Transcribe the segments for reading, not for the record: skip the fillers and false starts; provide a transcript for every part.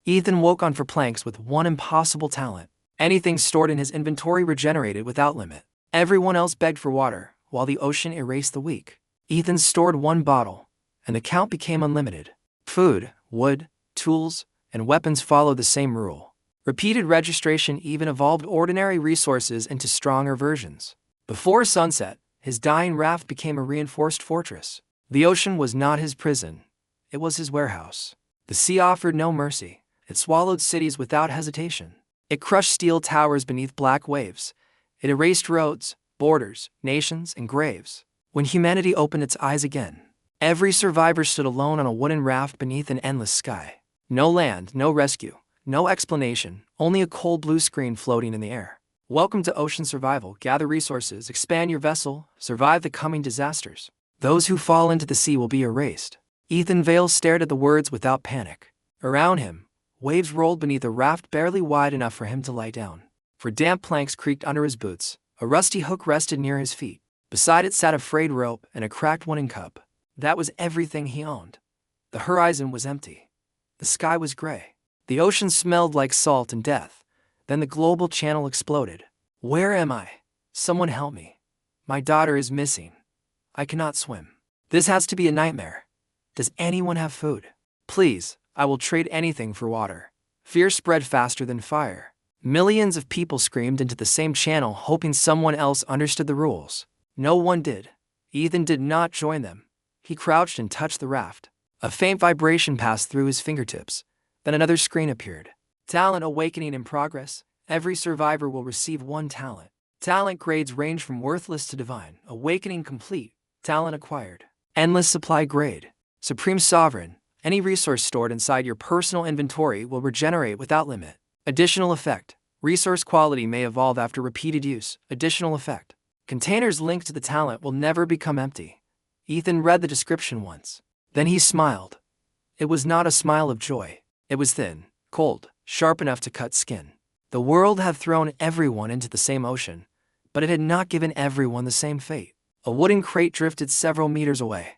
Ethan woke on for planks with one impossible talent. Anything stored in his inventory regenerated without limit. Everyone else begged for water, while the ocean erased the weak. Ethan stored one bottle, and the count became unlimited. Food, wood, tools, and weapons followed the same rule. Repeated registration even evolved ordinary resources into stronger versions. Before sunset, his dying raft became a reinforced fortress. The ocean was not his prison. It was his warehouse. The sea offered no mercy. It swallowed cities without hesitation. It crushed steel towers beneath black waves. It erased roads, borders, nations, and graves. When humanity opened its eyes again, every survivor stood alone on a wooden raft beneath an endless sky. No land, no rescue, no explanation, only a cold blue screen floating in the air. Welcome to ocean survival. Gather resources, expand your vessel, survive the coming disasters. Those who fall into the sea will be erased. Ethan Vale stared at the words without panic. Around him, waves rolled beneath a raft barely wide enough for him to lie down. For damp planks creaked under his boots. A rusty hook rested near his feet. Beside it sat a frayed rope and a cracked wooden cup. That was everything he owned. The horizon was empty. The sky was gray. The ocean smelled like salt and death. Then the global channel exploded. Where am I? Someone help me. My daughter is missing. I cannot swim. This has to be a nightmare. Does anyone have food? Please, I will trade anything for water. Fear spread faster than fire. Millions of people screamed into the same channel, hoping someone else understood the rules. No one did. Ethan did not join them. He crouched and touched the raft. A faint vibration passed through his fingertips. Then another screen appeared. Talent awakening in progress. Every survivor will receive one talent. Talent grades range from worthless to divine. Awakening complete. Talent acquired. Endless supply grade. Supreme Sovereign. Any resource stored inside your personal inventory will regenerate without limit. Additional effect. Resource quality may evolve after repeated use. Additional effect. Containers linked to the talent will never become empty. Ethan read the description once. Then he smiled. It was not a smile of joy. It was thin, cold, sharp enough to cut skin. The world had thrown everyone into the same ocean, but it had not given everyone the same fate. A wooden crate drifted several meters away.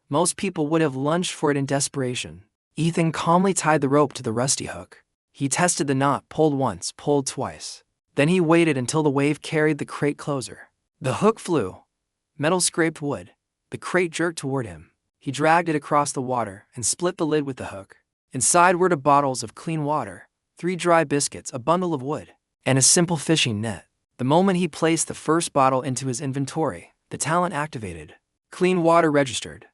Most people would have lunged for it in desperation. Ethan calmly tied the rope to the rusty hook. He tested the knot, pulled once, pulled twice. Then he waited until the wave carried the crate closer. The hook flew. Metal scraped wood. The crate jerked toward him. He dragged it across the water and split the lid with the hook. Inside were 2 bottles of clean water, 3 dry biscuits, a bundle of wood, and a simple fishing net. The moment he placed the first bottle into his inventory, the talent activated. Clean water registered.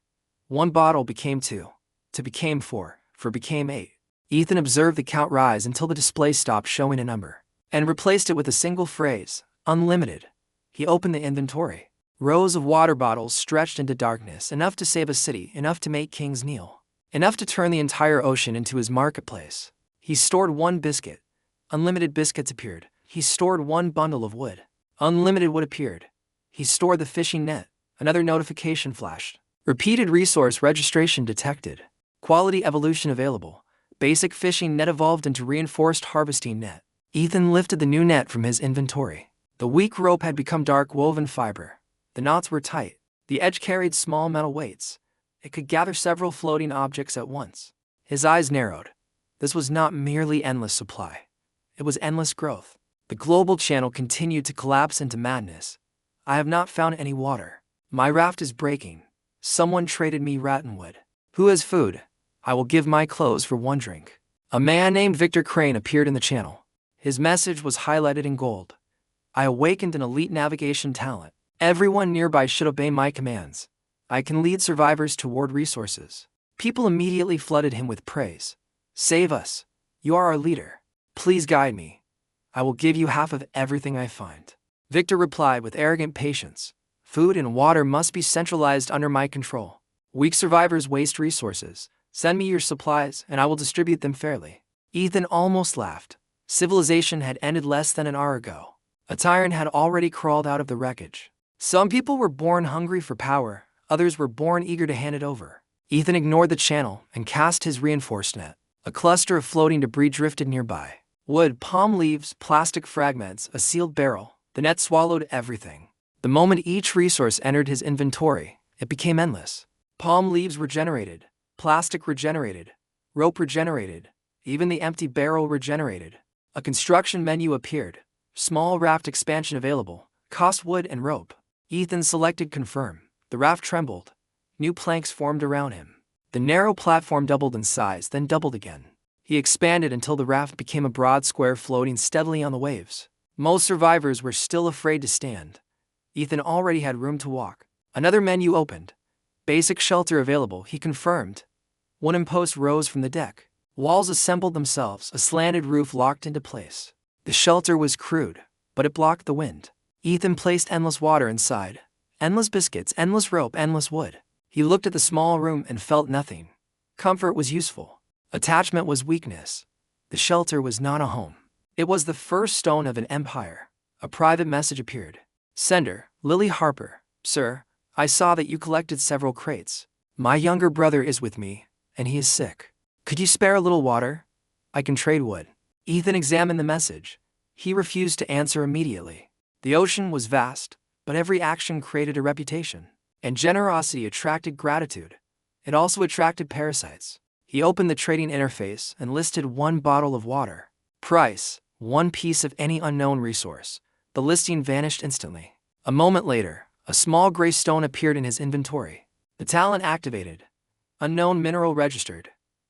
1 bottle became 2. 2 became 4. 4 became 8. Ethan observed the count rise until the display stopped showing a number, and replaced it with a single phrase, unlimited. He opened the inventory. Rows of water bottles stretched into darkness, enough to save a city, enough to make kings kneel, enough to turn the entire ocean into his marketplace. He stored 1 biscuit. Unlimited biscuits appeared. He stored 1 bundle of wood. Unlimited wood appeared. He stored the fishing net. Another notification flashed. Repeated resource registration detected. Quality evolution available. Basic fishing net evolved into reinforced harvesting net. Ethan lifted the new net from his inventory. The weak rope had become dark woven fiber. The knots were tight. The edge carried small metal weights. It could gather several floating objects at once. His eyes narrowed. This was not merely endless supply. It was endless growth. The global channel continued to collapse into madness. I have not found any water. My raft is breaking. Someone traded me rattonwood. Who has food? I will give my clothes for 1 drink. A man named Victor Crane appeared in the channel. His message was highlighted in gold. I awakened an elite navigation talent. Everyone nearby should obey my commands. I can lead survivors toward resources. People immediately flooded him with praise. Save us. You are our leader. Please guide me. I will give you half of everything I find. Victor replied with arrogant patience. Food and water must be centralized under my control. Weak survivors waste resources. Send me your supplies, and I will distribute them fairly. Ethan almost laughed. Civilization had ended less than an hour ago. A tyrant had already crawled out of the wreckage. Some people were born hungry for power, others were born eager to hand it over. Ethan ignored the channel and cast his reinforced net. A cluster of floating debris drifted nearby. Wood, palm leaves, plastic fragments, a sealed barrel. The net swallowed everything. The moment each resource entered his inventory, it became endless. Palm leaves regenerated. Plastic regenerated. Rope regenerated. Even the empty barrel regenerated. A construction menu appeared. Small raft expansion available. Cost wood and rope. Ethan selected confirm. The raft trembled. New planks formed around him. The narrow platform doubled in size, then doubled again. He expanded until the raft became a broad square floating steadily on the waves. Most survivors were still afraid to stand. Ethan already had room to walk. Another menu opened. Basic shelter available, he confirmed. Wooden post rose from the deck. Walls assembled themselves, a slanted roof locked into place. The shelter was crude, but it blocked the wind. Ethan placed endless water inside. Endless biscuits, endless rope, endless wood. He looked at the small room and felt nothing. Comfort was useful. Attachment was weakness. The shelter was not a home. It was the first stone of an empire. A private message appeared. Sender, Lily Harper. Sir, I saw that you collected several crates. My younger brother is with me, and he is sick. Could you spare a little water? I can trade wood. Ethan examined the message. He refused to answer immediately. The ocean was vast, but every action created a reputation. And generosity attracted gratitude. It also attracted parasites. He opened the trading interface and listed 1 bottle of water. Price, 1 piece of any unknown resource. The listing vanished instantly. A moment later, a small gray stone appeared in his inventory. The talent activated. Unknown mineral registered.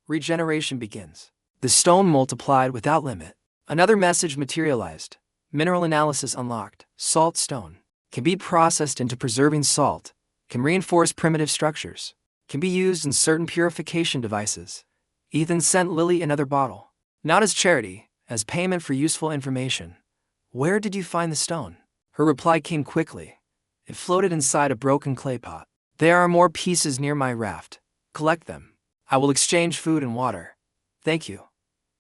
Regeneration begins. The stone multiplied without limit. Another message materialized. Mineral analysis unlocked. Salt stone. Can be processed into preserving salt. Can reinforce primitive structures. Can be used in certain purification devices. Ethan sent Lily another bottle. Not as charity, as payment for useful information. Where did you find the stone? Her reply came quickly. It floated inside a broken clay pot. There are more pieces near my raft. Collect them. I will exchange food and water. Thank you.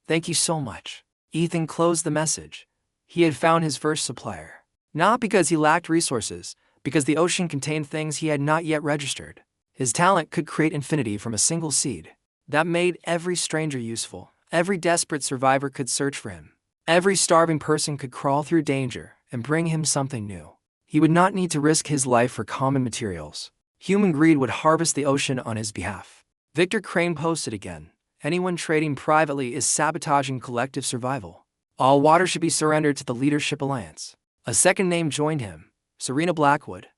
Thank you so much. Ethan closed the message. He had found his first supplier. Not because he lacked resources, because the ocean contained things he had not yet registered. His talent could create infinity from a single seed. That made every stranger useful. Every desperate survivor could search for him. Every starving person could crawl through danger and bring him something new. He would not need to risk his life for common materials. Human greed would harvest the ocean on his behalf. Victor Crane posted again. Anyone trading privately is sabotaging collective survival. All water should be surrendered to the Leadership Alliance. A second name joined him. Serena Blackwood.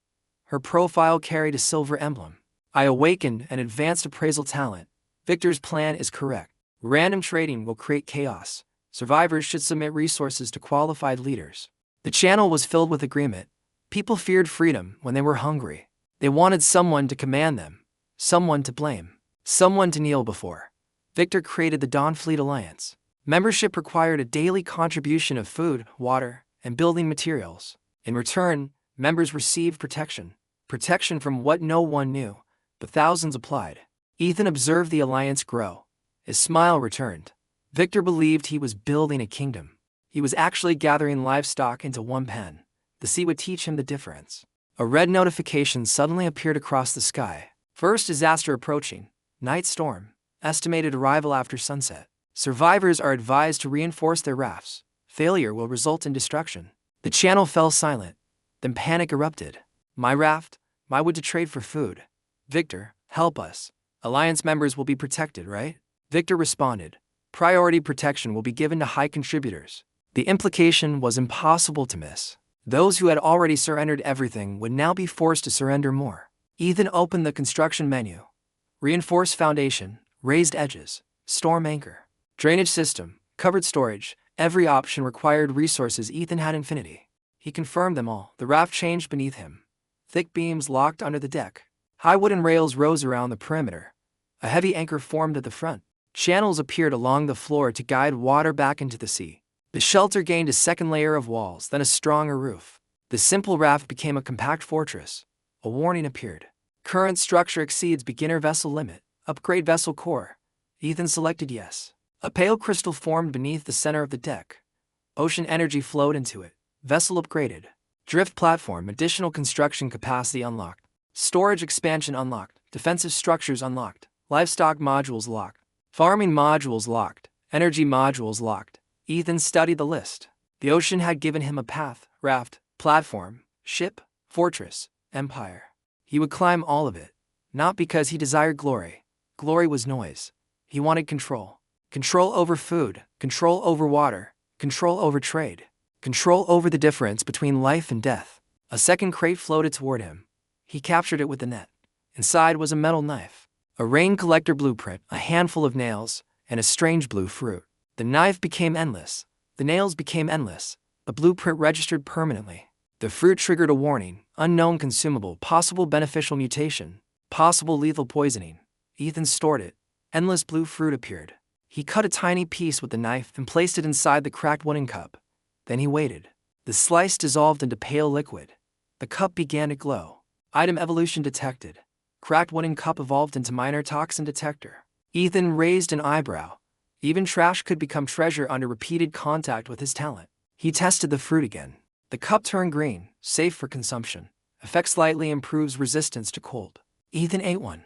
Her profile carried a silver emblem. I awakened an advanced appraisal talent. Victor's plan is correct. Random trading will create chaos. Survivors should submit resources to qualified leaders. The channel was filled with agreement. People feared freedom when they were hungry. They wanted someone to command them, someone to blame, someone to kneel before. Victor created the Dawn Fleet Alliance. Membership required a daily contribution of food, water, and building materials. In return, members received protection. Protection from what no one knew, but thousands applied. Ethan observed the alliance grow. His smile returned. Victor believed he was building a kingdom. He was actually gathering livestock into one pen. The sea would teach him the difference. A red notification suddenly appeared across the sky. First disaster approaching. Night storm. Estimated arrival after sunset. Survivors are advised to reinforce their rafts. Failure will result in destruction. The channel fell silent. Then panic erupted. My raft, my wood to trade for food. Victor, help us. Alliance members will be protected, right? Victor responded. Priority protection will be given to high contributors. The implication was impossible to miss. Those who had already surrendered everything would now be forced to surrender more. Ethan opened the construction menu. Reinforced foundation, raised edges, storm anchor, drainage system, covered storage. Every option required resources. Ethan had infinity. He confirmed them all. The raft changed beneath him. Thick beams locked under the deck. High wooden rails rose around the perimeter. A heavy anchor formed at the front. Channels appeared along the floor to guide water back into the sea. The shelter gained a second layer of walls, then a stronger roof. The simple raft became a compact fortress. A warning appeared. Current structure exceeds beginner vessel limit. Upgrade vessel core. Ethan selected yes. A pale crystal formed beneath the center of the deck. Ocean energy flowed into it. Vessel upgraded. Drift platform. Additional construction capacity unlocked. Storage expansion unlocked. Defensive structures unlocked. Livestock modules locked. Farming modules locked. Energy modules locked. Ethan studied the list. The ocean had given him a path, raft, platform, ship, fortress, empire. He would climb all of it. Not because he desired glory. Glory was noise. He wanted control. Control over food, control over water, control over trade, control over the difference between life and death. A second crate floated toward him. He captured it with the net. Inside was a metal knife, a rain collector blueprint, a handful of nails, and a strange blue fruit. The knife became endless. The nails became endless. The blueprint registered permanently. The fruit triggered a warning: unknown consumable, possible beneficial mutation, possible lethal poisoning. Ethan stored it. Endless blue fruit appeared. He cut a tiny piece with the knife and placed it inside the cracked wooden cup. Then he waited. The slice dissolved into pale liquid. The cup began to glow. Item evolution detected. Cracked wooden cup evolved into minor toxin detector. Ethan raised an eyebrow. Even trash could become treasure under repeated contact with his talent. He tested the fruit again. The cup turned green, safe for consumption. Effect slightly improves resistance to cold. Ethan ate one.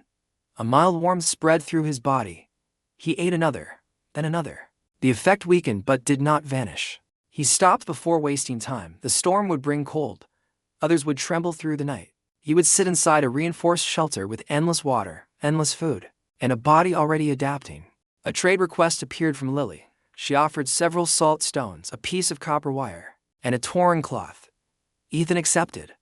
A mild warmth spread through his body. He ate another, then another. The effect weakened but did not vanish. He stopped before wasting time. The storm would bring cold. Others would tremble through the night. He would sit inside a reinforced shelter with endless water, endless food, and a body already adapting. A trade request appeared from Lily. She offered several salt stones, a piece of copper wire, and a torn cloth. Ethan accepted.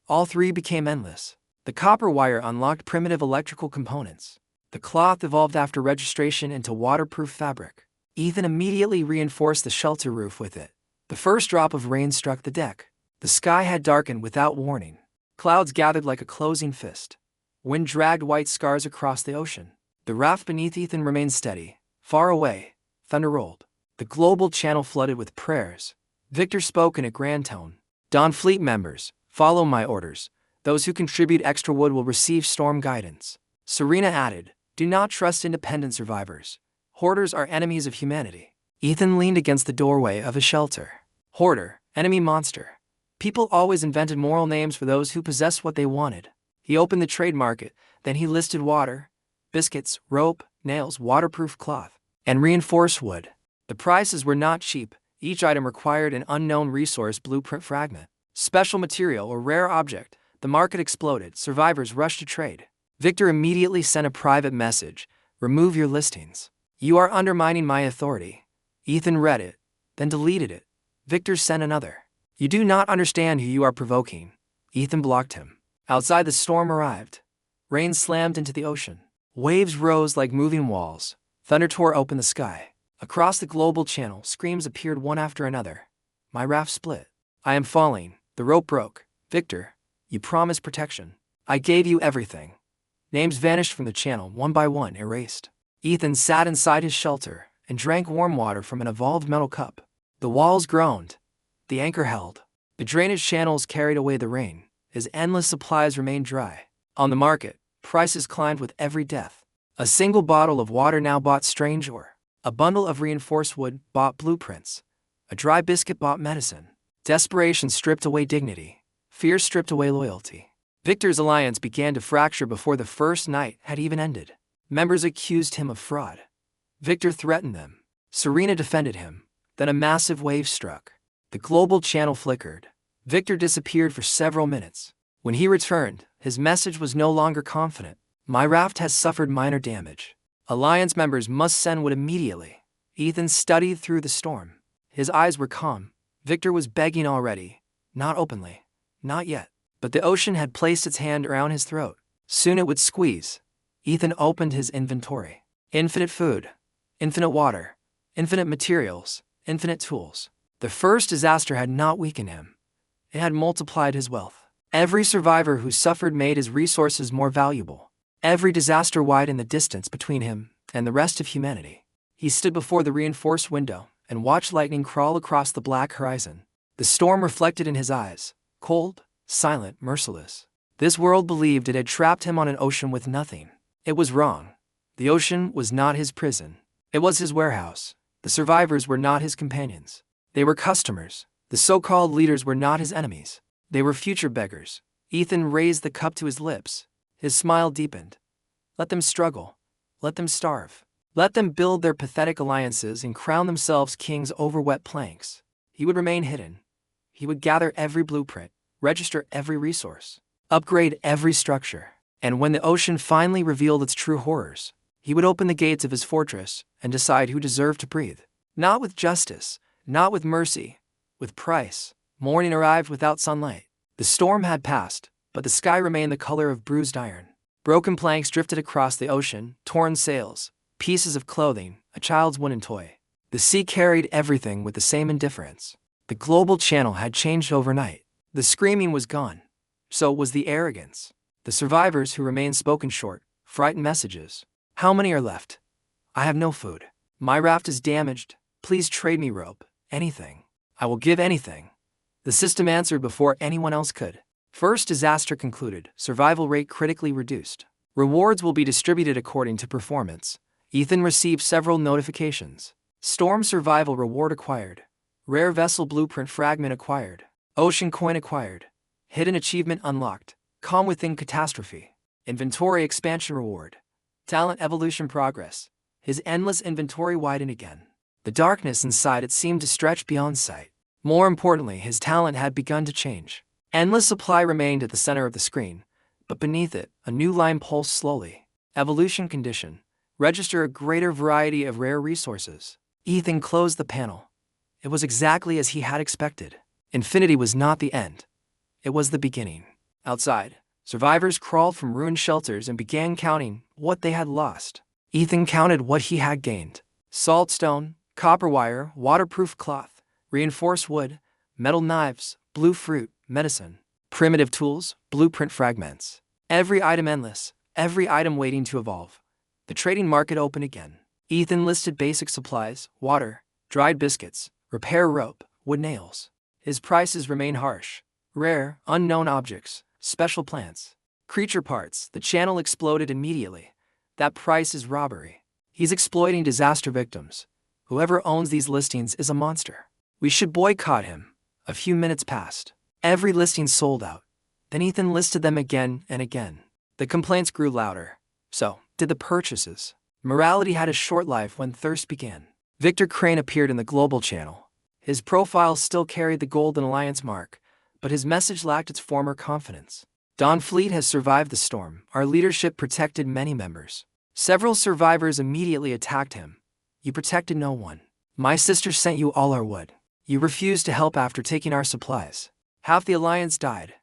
All three became endless. The copper wire unlocked primitive electrical components. The cloth evolved after registration into waterproof fabric. Ethan immediately reinforced the shelter roof with it. The first drop of rain struck the deck. The sky had darkened without warning. Clouds gathered like a closing fist. Wind dragged white scars across the ocean. The raft beneath Ethan remained steady. Far away, thunder rolled. The global channel flooded with prayers. Victor spoke in a grand tone. Dawn Fleet members, follow my orders. Those who contribute extra wood will receive storm guidance. Serena added, do not trust independent survivors. Hoarders are enemies of humanity. Ethan leaned against the doorway of his shelter. Hoarder, enemy monster. People always invented moral names for those who possessed what they wanted. He opened the trade market, then he listed water, biscuits, rope, nails, waterproof cloth, and reinforced wood. The prices were not cheap. Each item required an unknown resource blueprint fragment, special material, or rare object. The market exploded. Survivors rushed to trade. Victor immediately sent a private message. Remove your listings. You are undermining my authority. Ethan read it, then deleted it. Victor sent another. You do not understand who you are provoking. Ethan blocked him. Outside, the storm arrived. Rain slammed into the ocean. Waves rose like moving walls. Thunder tore open the sky. Across the global channel, screams appeared one after another. My raft split. I am falling. The rope broke. Victor, you promised protection. I gave you everything. Names vanished from the channel, one by one, erased. Ethan sat inside his shelter and drank warm water from an evolved metal cup. The walls groaned. The anchor held. The drainage channels carried away the rain. His endless supplies remained dry. On the market, prices climbed with every death. A single bottle of water now bought strange ore. A bundle of reinforced wood bought blueprints. A dry biscuit bought medicine. Desperation stripped away dignity. Fear stripped away loyalty. Victor's alliance began to fracture before the first night had even ended. Members accused him of fraud. Victor threatened them. Serena defended him. Then a massive wave struck. The global channel flickered. Victor disappeared for several minutes. When he returned, his message was no longer confident. My raft has suffered minor damage. Alliance members must send wood immediately. Ethan studied through the storm. His eyes were calm. Victor was begging already. Not openly. Not yet. But the ocean had placed its hand around his throat. Soon it would squeeze. Ethan opened his inventory. Infinite food. Infinite water. Infinite materials. Infinite tools. The first disaster had not weakened him. It had multiplied his wealth. Every survivor who suffered made his resources more valuable. Every disaster widened the distance between him and the rest of humanity. He stood before the reinforced window and watched lightning crawl across the black horizon. The storm reflected in his eyes, cold, silent, merciless. This world believed it had trapped him on an ocean with nothing. It was wrong. The ocean was not his prison. It was his warehouse. The survivors were not his companions. They were customers. The so-called leaders were not his enemies. They were future beggars. Ethan raised the cup to his lips. His smile deepened. Let them struggle. Let them starve. Let them build their pathetic alliances and crown themselves kings over wet planks. He would remain hidden. He would gather every blueprint, register every resource, upgrade every structure. And when the ocean finally revealed its true horrors, He would open the gates of his fortress and decide who deserved to breathe. Not with justice, not with mercy, with price. Morning arrived without sunlight. The storm had passed, but the sky remained the color of bruised iron. Broken planks drifted across the ocean, torn sails, pieces of clothing, a child's wooden toy. The sea carried everything with the same indifference. The global channel had changed overnight. The screaming was gone. So was the arrogance. The survivors who remained spoken short, frightened messages. How many are left? I have no food. My raft is damaged. Please trade me rope. Anything. I will give anything. The system answered before anyone else could. First disaster concluded, survival rate critically reduced. Rewards will be distributed according to performance. Ethan received several notifications. Storm survival reward acquired. Rare vessel blueprint fragment acquired. Ocean coin acquired. Hidden achievement unlocked. Calm within catastrophe. Inventory expansion reward. Talent evolution progress. His endless inventory widened again. The darkness inside it seemed to stretch beyond sight. More importantly, his talent had begun to change. Endless supply remained at the center of the screen, but beneath it, a new line pulsed slowly. Evolution condition. Register a greater variety of rare resources. Ethan closed the panel. It was exactly as he had expected. Infinity was not the end. It was the beginning. Outside, survivors crawled from ruined shelters and began counting what they had lost. Ethan counted what he had gained. Saltstone, copper wire, waterproof cloth, reinforced wood, metal knives, blue fruit, medicine, primitive tools, blueprint fragments. Every item endless, every item waiting to evolve. The trading market opened again. Ethan listed basic supplies, water, dried biscuits, repair rope, wood nails. His prices remain harsh. Rare, unknown objects, special plants, creature parts. The channel exploded immediately. That price is robbery. He's exploiting disaster victims. Whoever owns these listings is a monster. We should boycott him. A few minutes passed. Every listing sold out. Then Ethan listed them again and again. The complaints grew louder. So did the purchases. Morality had a short life when thirst began. Victor Crane appeared in the global channel. His profile still carried the Golden Alliance mark, but his message lacked its former confidence. Dawn Fleet has survived the storm. Our leadership protected many members. Several survivors immediately attacked him. You protected no one. My sister sent you all our wood. You refused to help after taking our supplies. Half the Alliance died.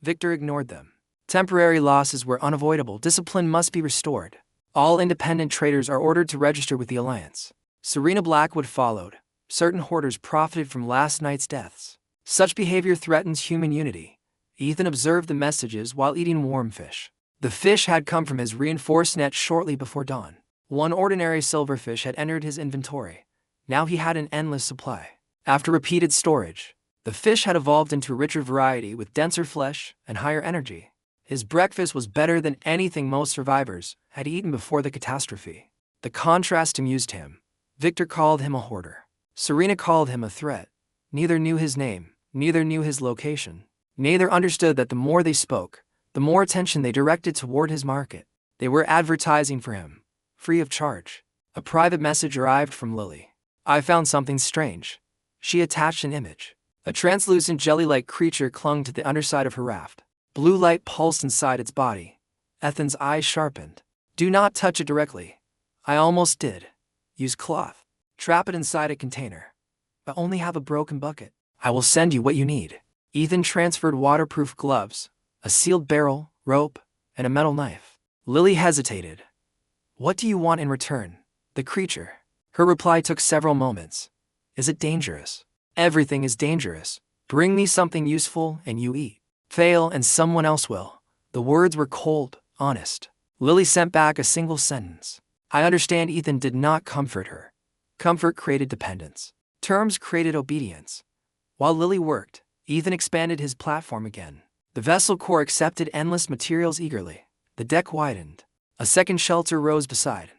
Victor ignored them. Temporary losses were unavoidable. Discipline must be restored. All independent traders are ordered to register with the Alliance. Serena Blackwood followed. Certain hoarders profited from last night's deaths. Such behavior threatens human unity. Ethan observed the messages while eating warm fish. The fish had come from his reinforced net shortly before dawn. One ordinary silverfish had entered his inventory. Now he had an endless supply. After repeated storage, the fish had evolved into a richer variety with denser flesh and higher energy. His breakfast was better than anything most survivors had eaten before the catastrophe. The contrast amused him. Victor called him a hoarder. Serena called him a threat. Neither knew his name, neither knew his location. Neither understood that the more they spoke, the more attention they directed toward his market. They were advertising for him, free of charge. A private message arrived from Lily. I found something strange. She attached an image. A translucent jelly-like creature clung to the underside of her raft. Blue light pulsed inside its body. Ethan's eyes sharpened. Do not touch it directly. I almost did. Use cloth. Trap it inside a container. I only have a broken bucket. I will send you what you need. Ethan transferred waterproof gloves, a sealed barrel, rope, and a metal knife. Lily hesitated. What do you want in return? The creature. Her reply took several moments. Is it dangerous? Everything is dangerous. Bring me something useful and you eat. Fail and someone else will. The words were cold, honest. Lily sent back a single sentence. I understand. Ethan did not comfort her. Comfort created dependence. Terms created obedience. While Lily worked, Ethan expanded his platform again. The vessel core accepted endless materials eagerly. The deck widened. A second shelter rose beside.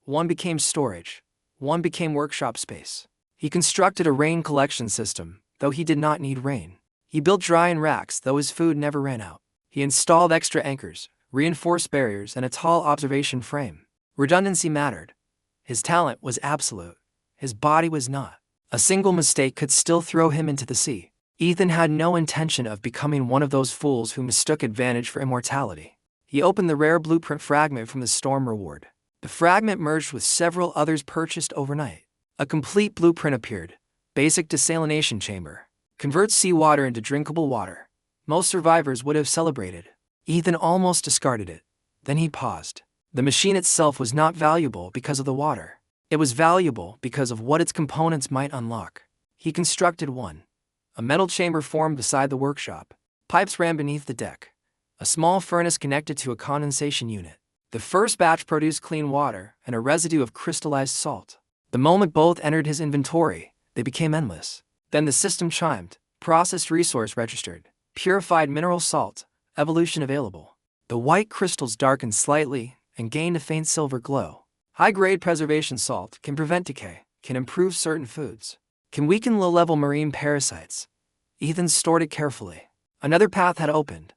One became storage. One became workshop space. He constructed a rain collection system, though he did not need rain. He built drying racks, though his food never ran out. He installed extra anchors, reinforced barriers, and a tall observation frame. Redundancy mattered. His talent was absolute. His body was not. A single mistake could still throw him into the sea. Ethan had no intention of becoming one of those fools who mistook advantage for immortality. He opened the rare blueprint fragment from the storm reward. The fragment merged with several others purchased overnight. A complete blueprint appeared. Basic desalination chamber. Converts seawater into drinkable water. Most survivors would have celebrated. Ethan almost discarded it. Then he paused. The machine itself was not valuable because of the water. It was valuable because of what its components might unlock. He constructed one. A metal chamber formed beside the workshop. Pipes ran beneath the deck. A small furnace connected to a condensation unit. The first batch produced clean water and a residue of crystallized salt. The moment both entered his inventory, they became endless. Then the system chimed. Processed resource registered. Purified mineral salt. Evolution available. The white crystals darkened slightly and gained a faint silver glow. High-grade preservation salt can prevent decay, can improve certain foods, can weaken low-level marine parasites. Ethan stored it carefully. Another path had opened.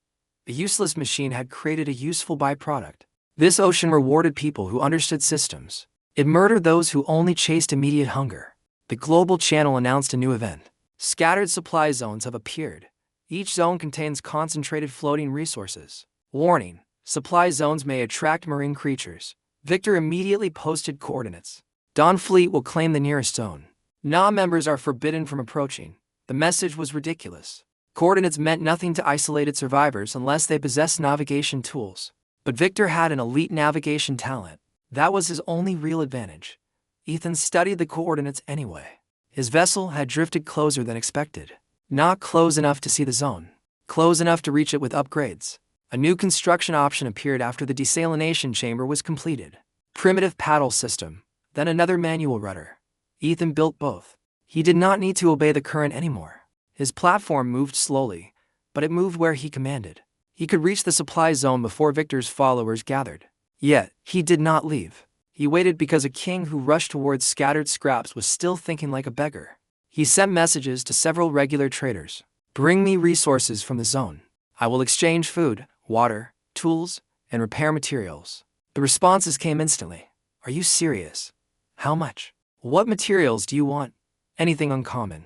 A useless machine had created a useful byproduct. This ocean rewarded people who understood systems. It murdered those who only chased immediate hunger. The global channel announced a new event. Scattered supply zones have appeared. Each zone contains concentrated floating resources. Warning: supply zones may attract marine creatures. Victor immediately posted coordinates. Dawn Fleet will claim the nearest zone. NA members are forbidden from approaching. The message was ridiculous. Coordinates meant nothing to isolated survivors unless they possessed navigation tools. But Victor had an elite navigation talent. That was his only real advantage. Ethan studied the coordinates anyway. His vessel had drifted closer than expected. Not close enough to see the zone. Close enough to reach it with upgrades. A new construction option appeared after the desalination chamber was completed. Primitive paddle system, then another manual rudder. Ethan built both. He did not need to obey the current anymore. His platform moved slowly, but it moved where he commanded. He could reach the supply zone before Victor's followers gathered. Yet, he did not leave. He waited because a king who rushed towards scattered scraps was still thinking like a beggar. He sent messages to several regular traders. Bring me resources from the zone. I will exchange food, water, tools, and repair materials. The responses came instantly. Are you serious? How much? What materials do you want? Anything uncommon.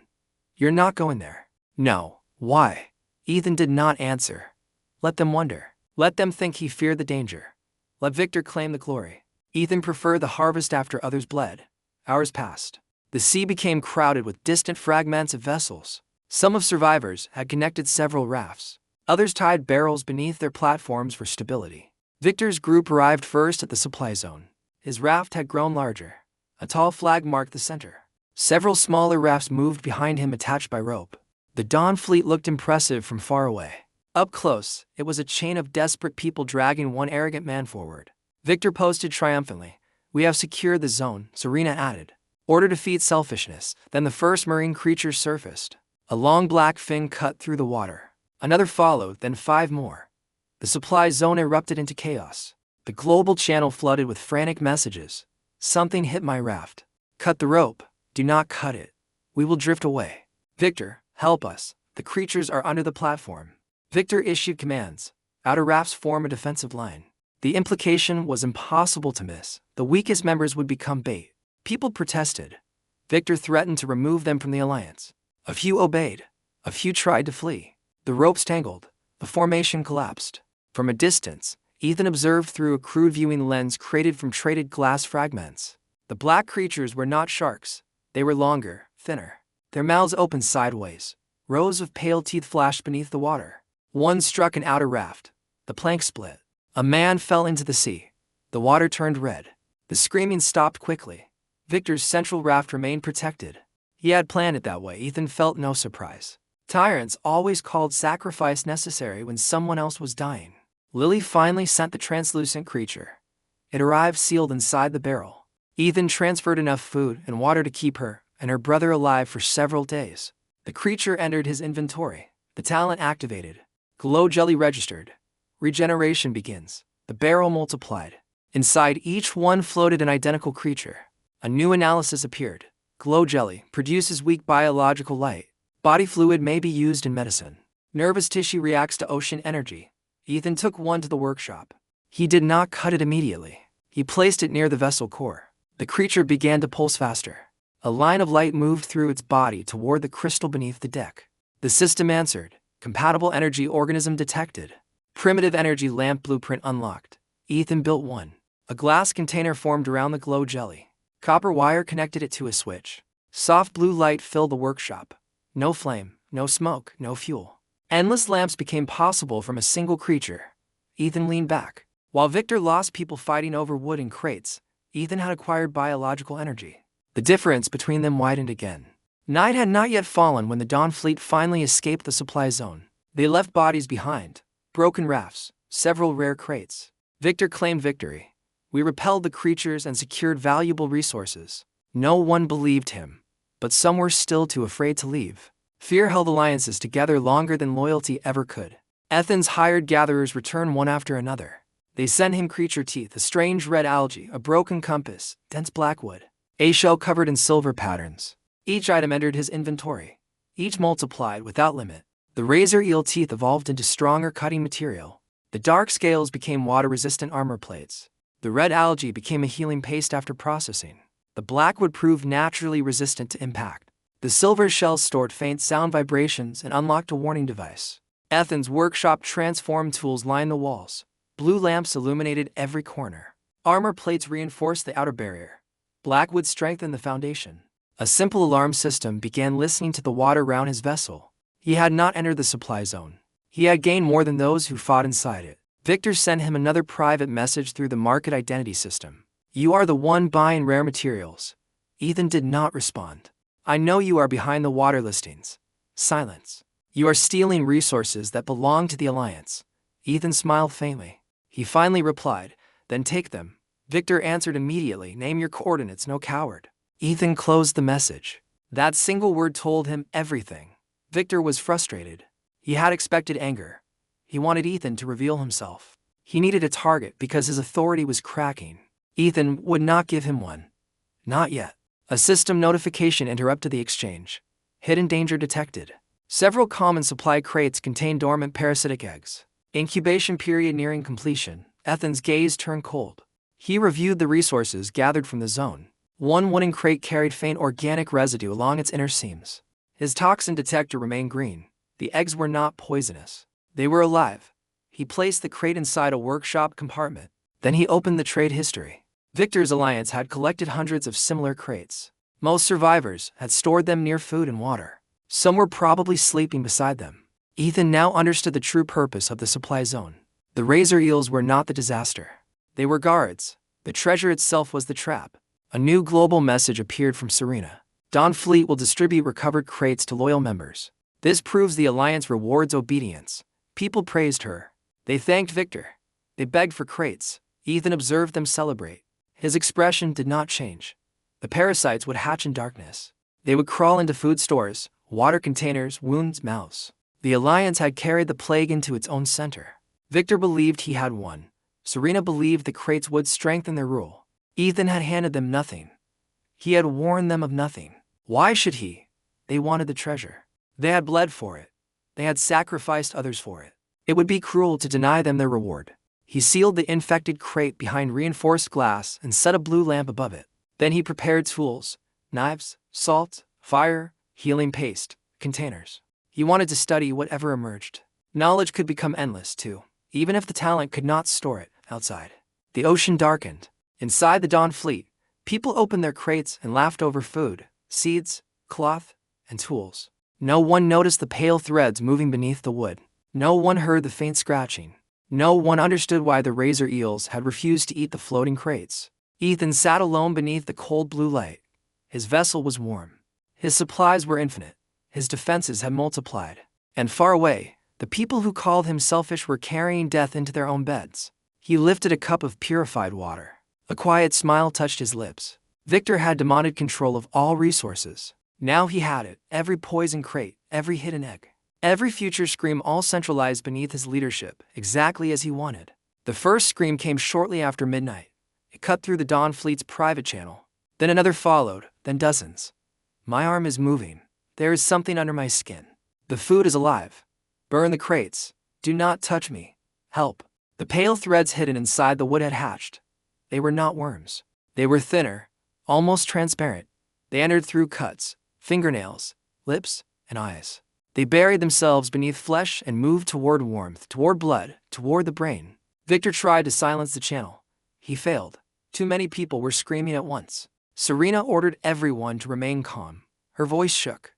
You're not going there. No. Why? Ethan did not answer. Let them wonder. Let them think he feared the danger. Let Victor claim the glory. Ethan preferred the harvest after others bled. Hours passed. The sea became crowded with distant fragments of vessels. Some of survivors had connected several rafts. Others tied barrels beneath their platforms for stability. Victor's group arrived first at the supply zone. His raft had grown larger. A tall flag marked the center. Several smaller rafts moved behind him attached by rope. The Dawn Fleet looked impressive from far away. Up close, it was a chain of desperate people dragging one arrogant man forward. Victor posted triumphantly. We have secured the zone, Serena added. Order defeats selfishness. Then the first marine creature surfaced. A long black fin cut through the water. Another followed, then 5 more. The supply zone erupted into chaos. The global channel flooded with frantic messages. Something hit my raft. Cut the rope. Do not cut it. We will drift away. Victor, help us. The creatures are under the platform. Victor issued commands. Outer rafts form a defensive line. The implication was impossible to miss. The weakest members would become bait. People protested. Victor threatened to remove them from the alliance. A few obeyed. A few tried to flee. The ropes tangled. The formation collapsed. From a distance, Ethan observed through a crude viewing lens created from traded glass fragments. The black creatures were not sharks. They were longer, thinner. Their mouths opened sideways. Rows of pale teeth flashed beneath the water. One struck an outer raft. The plank split. A man fell into the sea. The water turned red. The screaming stopped quickly. Victor's central raft remained protected. He had planned it that way. Ethan felt no surprise. Tyrants always called sacrifice necessary when someone else was dying. Lily finally sent the translucent creature. It arrived sealed inside the barrel. Ethan transferred enough food and water to keep her and her brother alive for several days. The creature entered his inventory. The talent activated. Glow jelly registered. Regeneration begins. The barrel multiplied. Inside each one floated an identical creature. A new analysis appeared. Glow jelly produces weak biological light. Body fluid may be used in medicine. Nervous tissue reacts to ocean energy. Ethan took one to the workshop. He did not cut it immediately. He placed it near the vessel core. The creature began to pulse faster. A line of light moved through its body toward the crystal beneath the deck. The system answered. Compatible energy organism detected. Primitive energy lamp blueprint unlocked. Ethan built one. A glass container formed around the glow jelly. Copper wire connected it to a switch. Soft blue light filled the workshop. No flame, no smoke, no fuel. Endless lamps became possible from a single creature. Ethan leaned back. While Victor lost people fighting over wood and crates, Ethan had acquired biological energy. The difference between them widened again. Night had not yet fallen when the Dawn fleet finally escaped the supply zone. They left bodies behind, broken rafts, several rare crates. Victor claimed victory. We repelled the creatures and secured valuable resources. No one believed him, but some were still too afraid to leave. Fear held alliances together longer than loyalty ever could. Ethan's hired gatherers returned one after another. They sent him creature teeth, a strange red algae, a broken compass, dense blackwood, a shell covered in silver patterns. Each item entered his inventory. Each multiplied without limit. The razor eel teeth evolved into stronger cutting material. The dark scales became water-resistant armor plates. The red algae became a healing paste after processing. The blackwood proved naturally resistant to impact. The silver shells stored faint sound vibrations and unlocked a warning device. Ethan's workshop transformed tools lined the walls. Blue lamps illuminated every corner. Armor plates reinforced the outer barrier. Blackwood strengthened the foundation. A simple alarm system began listening to the water around his vessel. He had not entered the supply zone. He had gained more than those who fought inside it. Victor sent him another private message through the market identity system. You are the one buying rare materials. Ethan did not respond. I know you are behind the water listings. Silence. You are stealing resources that belong to the Alliance. Ethan smiled faintly. He finally replied, then take them. Victor answered immediately, name your coordinates, no coward. Ethan closed the message. That single word told him everything. Victor was frustrated. He had expected anger. He wanted Ethan to reveal himself. He needed a target because his authority was cracking. Ethan would not give him one. Not yet. A system notification interrupted the exchange. Hidden danger detected. Several common supply crates contained dormant parasitic eggs. Incubation period nearing completion. Ethan's gaze turned cold. He reviewed the resources gathered from the zone. One wooden crate carried faint organic residue along its inner seams. His toxin detector remained green. The eggs were not poisonous. They were alive. He placed the crate inside a workshop compartment. Then he opened the trade history. Victor's alliance had collected hundreds of similar crates. Most survivors had stored them near food and water. Some were probably sleeping beside them. Ethan now understood the true purpose of the supply zone. The razor eels were not the disaster. They were guards. The treasure itself was the trap. A new global message appeared from Serena. Dawn Fleet will distribute recovered crates to loyal members. This proves the Alliance rewards obedience. People praised her. They thanked Victor. They begged for crates. Ethan observed them celebrate. His expression did not change. The parasites would hatch in darkness. They would crawl into food stores, water containers, wounds, mouths. The Alliance had carried the plague into its own center. Victor believed he had won. Serena believed the crates would strengthen their rule. Ethan had handed them nothing. He had warned them of nothing. Why should he? They wanted the treasure. They had bled for it. They had sacrificed others for it. It would be cruel to deny them their reward. He sealed the infected crate behind reinforced glass and set a blue lamp above it. Then he prepared tools, knives, salt, fire, healing paste, containers. He wanted to study whatever emerged. Knowledge could become endless, too, even if the talent could not store it outside. The ocean darkened. Inside the Dawn Fleet, people opened their crates and laughed over food, seeds, cloth, and tools. No one noticed the pale threads moving beneath the wood. No one heard the faint scratching. No one understood why the razor eels had refused to eat the floating crates. Ethan sat alone beneath the cold blue light. His vessel was warm. His supplies were infinite. His defenses had multiplied. And far away, the people who called him selfish were carrying death into their own beds. He lifted a cup of purified water. A quiet smile touched his lips. Victor had demanded control of all resources. Now he had it, every poison crate, every hidden egg. Every future scream, all centralized beneath his leadership, exactly as he wanted. The first scream came shortly after midnight. It cut through the Dawn Fleet's private channel. Then another followed, then dozens. My arm is moving. There is something under my skin. The food is alive. Burn the crates. Do not touch me. Help. The pale threads hidden inside the wood had hatched. They were not worms. They were thinner, almost transparent. They entered through cuts, fingernails, lips, and eyes. They buried themselves beneath flesh and moved toward warmth, toward blood, toward the brain. Victor tried to silence the channel. He failed. Too many people were screaming at once. Serena ordered everyone to remain calm. Her voice shook.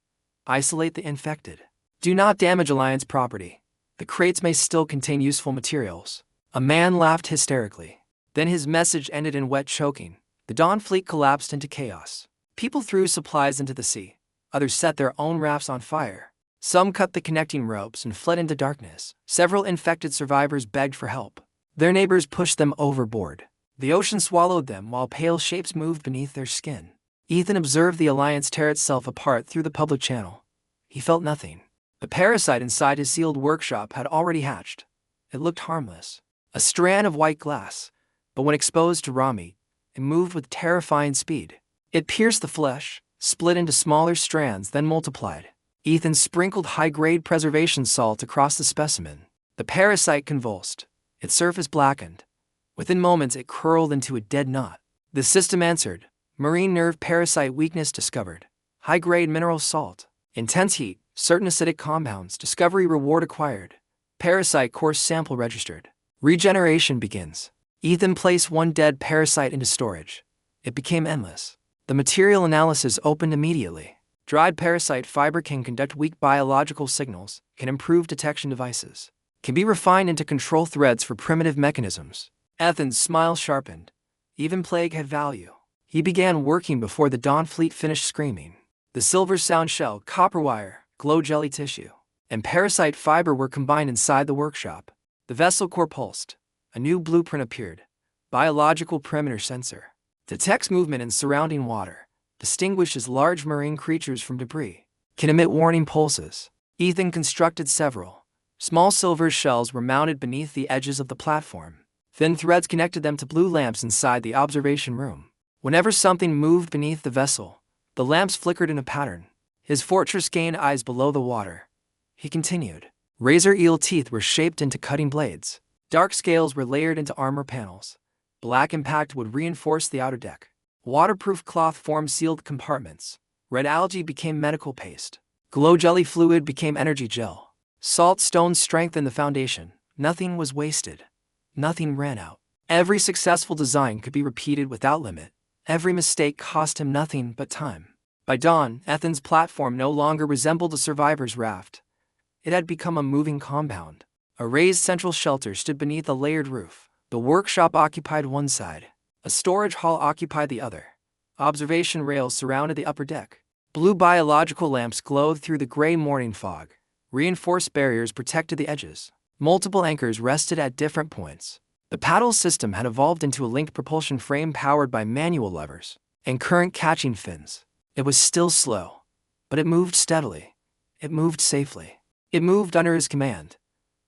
Isolate the infected. Do not damage Alliance property. The crates may still contain useful materials. A man laughed hysterically. Then his message ended in wet choking. The Dawn fleet collapsed into chaos. People threw supplies into the sea. Others set their own rafts on fire. Some cut the connecting ropes and fled into darkness. Several infected survivors begged for help. Their neighbors pushed them overboard. The ocean swallowed them while pale shapes moved beneath their skin. Ethan observed the Alliance tear itself apart through the public channel. He felt nothing. The parasite inside his sealed workshop had already hatched. It looked harmless. A strand of white glass. But when exposed to raw meat, it moved with terrifying speed. It pierced the flesh, split into smaller strands, then multiplied. Ethan sprinkled high-grade preservation salt across the specimen. The parasite convulsed. Its surface blackened. Within moments, it curled into a dead knot. The system answered. Marine nerve parasite weakness discovered. High-grade mineral salt. Intense heat. Certain acidic compounds. Discovery reward acquired. Parasite course sample registered. Regeneration begins. Ethan placed one dead parasite into storage. It became endless. The material analysis opened immediately. Dried parasite fiber can conduct weak biological signals, can improve detection devices, can be refined into control threads for primitive mechanisms. Ethan's smile sharpened. Even plague had value. He began working before the Dawn fleet finished screaming. The silver sound shell, copper wire, glow jelly tissue, and parasite fiber were combined inside the workshop. The vessel core pulsed. A new blueprint appeared. Biological perimeter sensor. Detects movement in surrounding water. Distinguishes large marine creatures from debris. Can emit warning pulses. Ethan constructed several. Small silver shells were mounted beneath the edges of the platform. Thin threads connected them to blue lamps inside the observation room. Whenever something moved beneath the vessel, the lamps flickered in a pattern. His fortress gained eyes below the water. He continued. Razor eel teeth were shaped into cutting blades. Dark scales were layered into armor panels. Black impact would reinforce the outer deck. Waterproof cloth formed sealed compartments. Red algae became medical paste. Glow jelly fluid became energy gel. Salt stones strengthened the foundation. Nothing was wasted. Nothing ran out. Every successful design could be repeated without limit. Every mistake cost him nothing but time. By dawn, Ethan's platform no longer resembled a survivor's raft. It had become a moving compound. A raised central shelter stood beneath a layered roof. The workshop occupied one side. A storage hall occupied the other. Observation rails surrounded the upper deck. Blue biological lamps glowed through the gray morning fog. Reinforced barriers protected the edges. Multiple anchors rested at different points. The paddle system had evolved into a linked propulsion frame powered by manual levers and current catching fins. It was still slow, but it moved steadily. It moved safely. It moved under his command.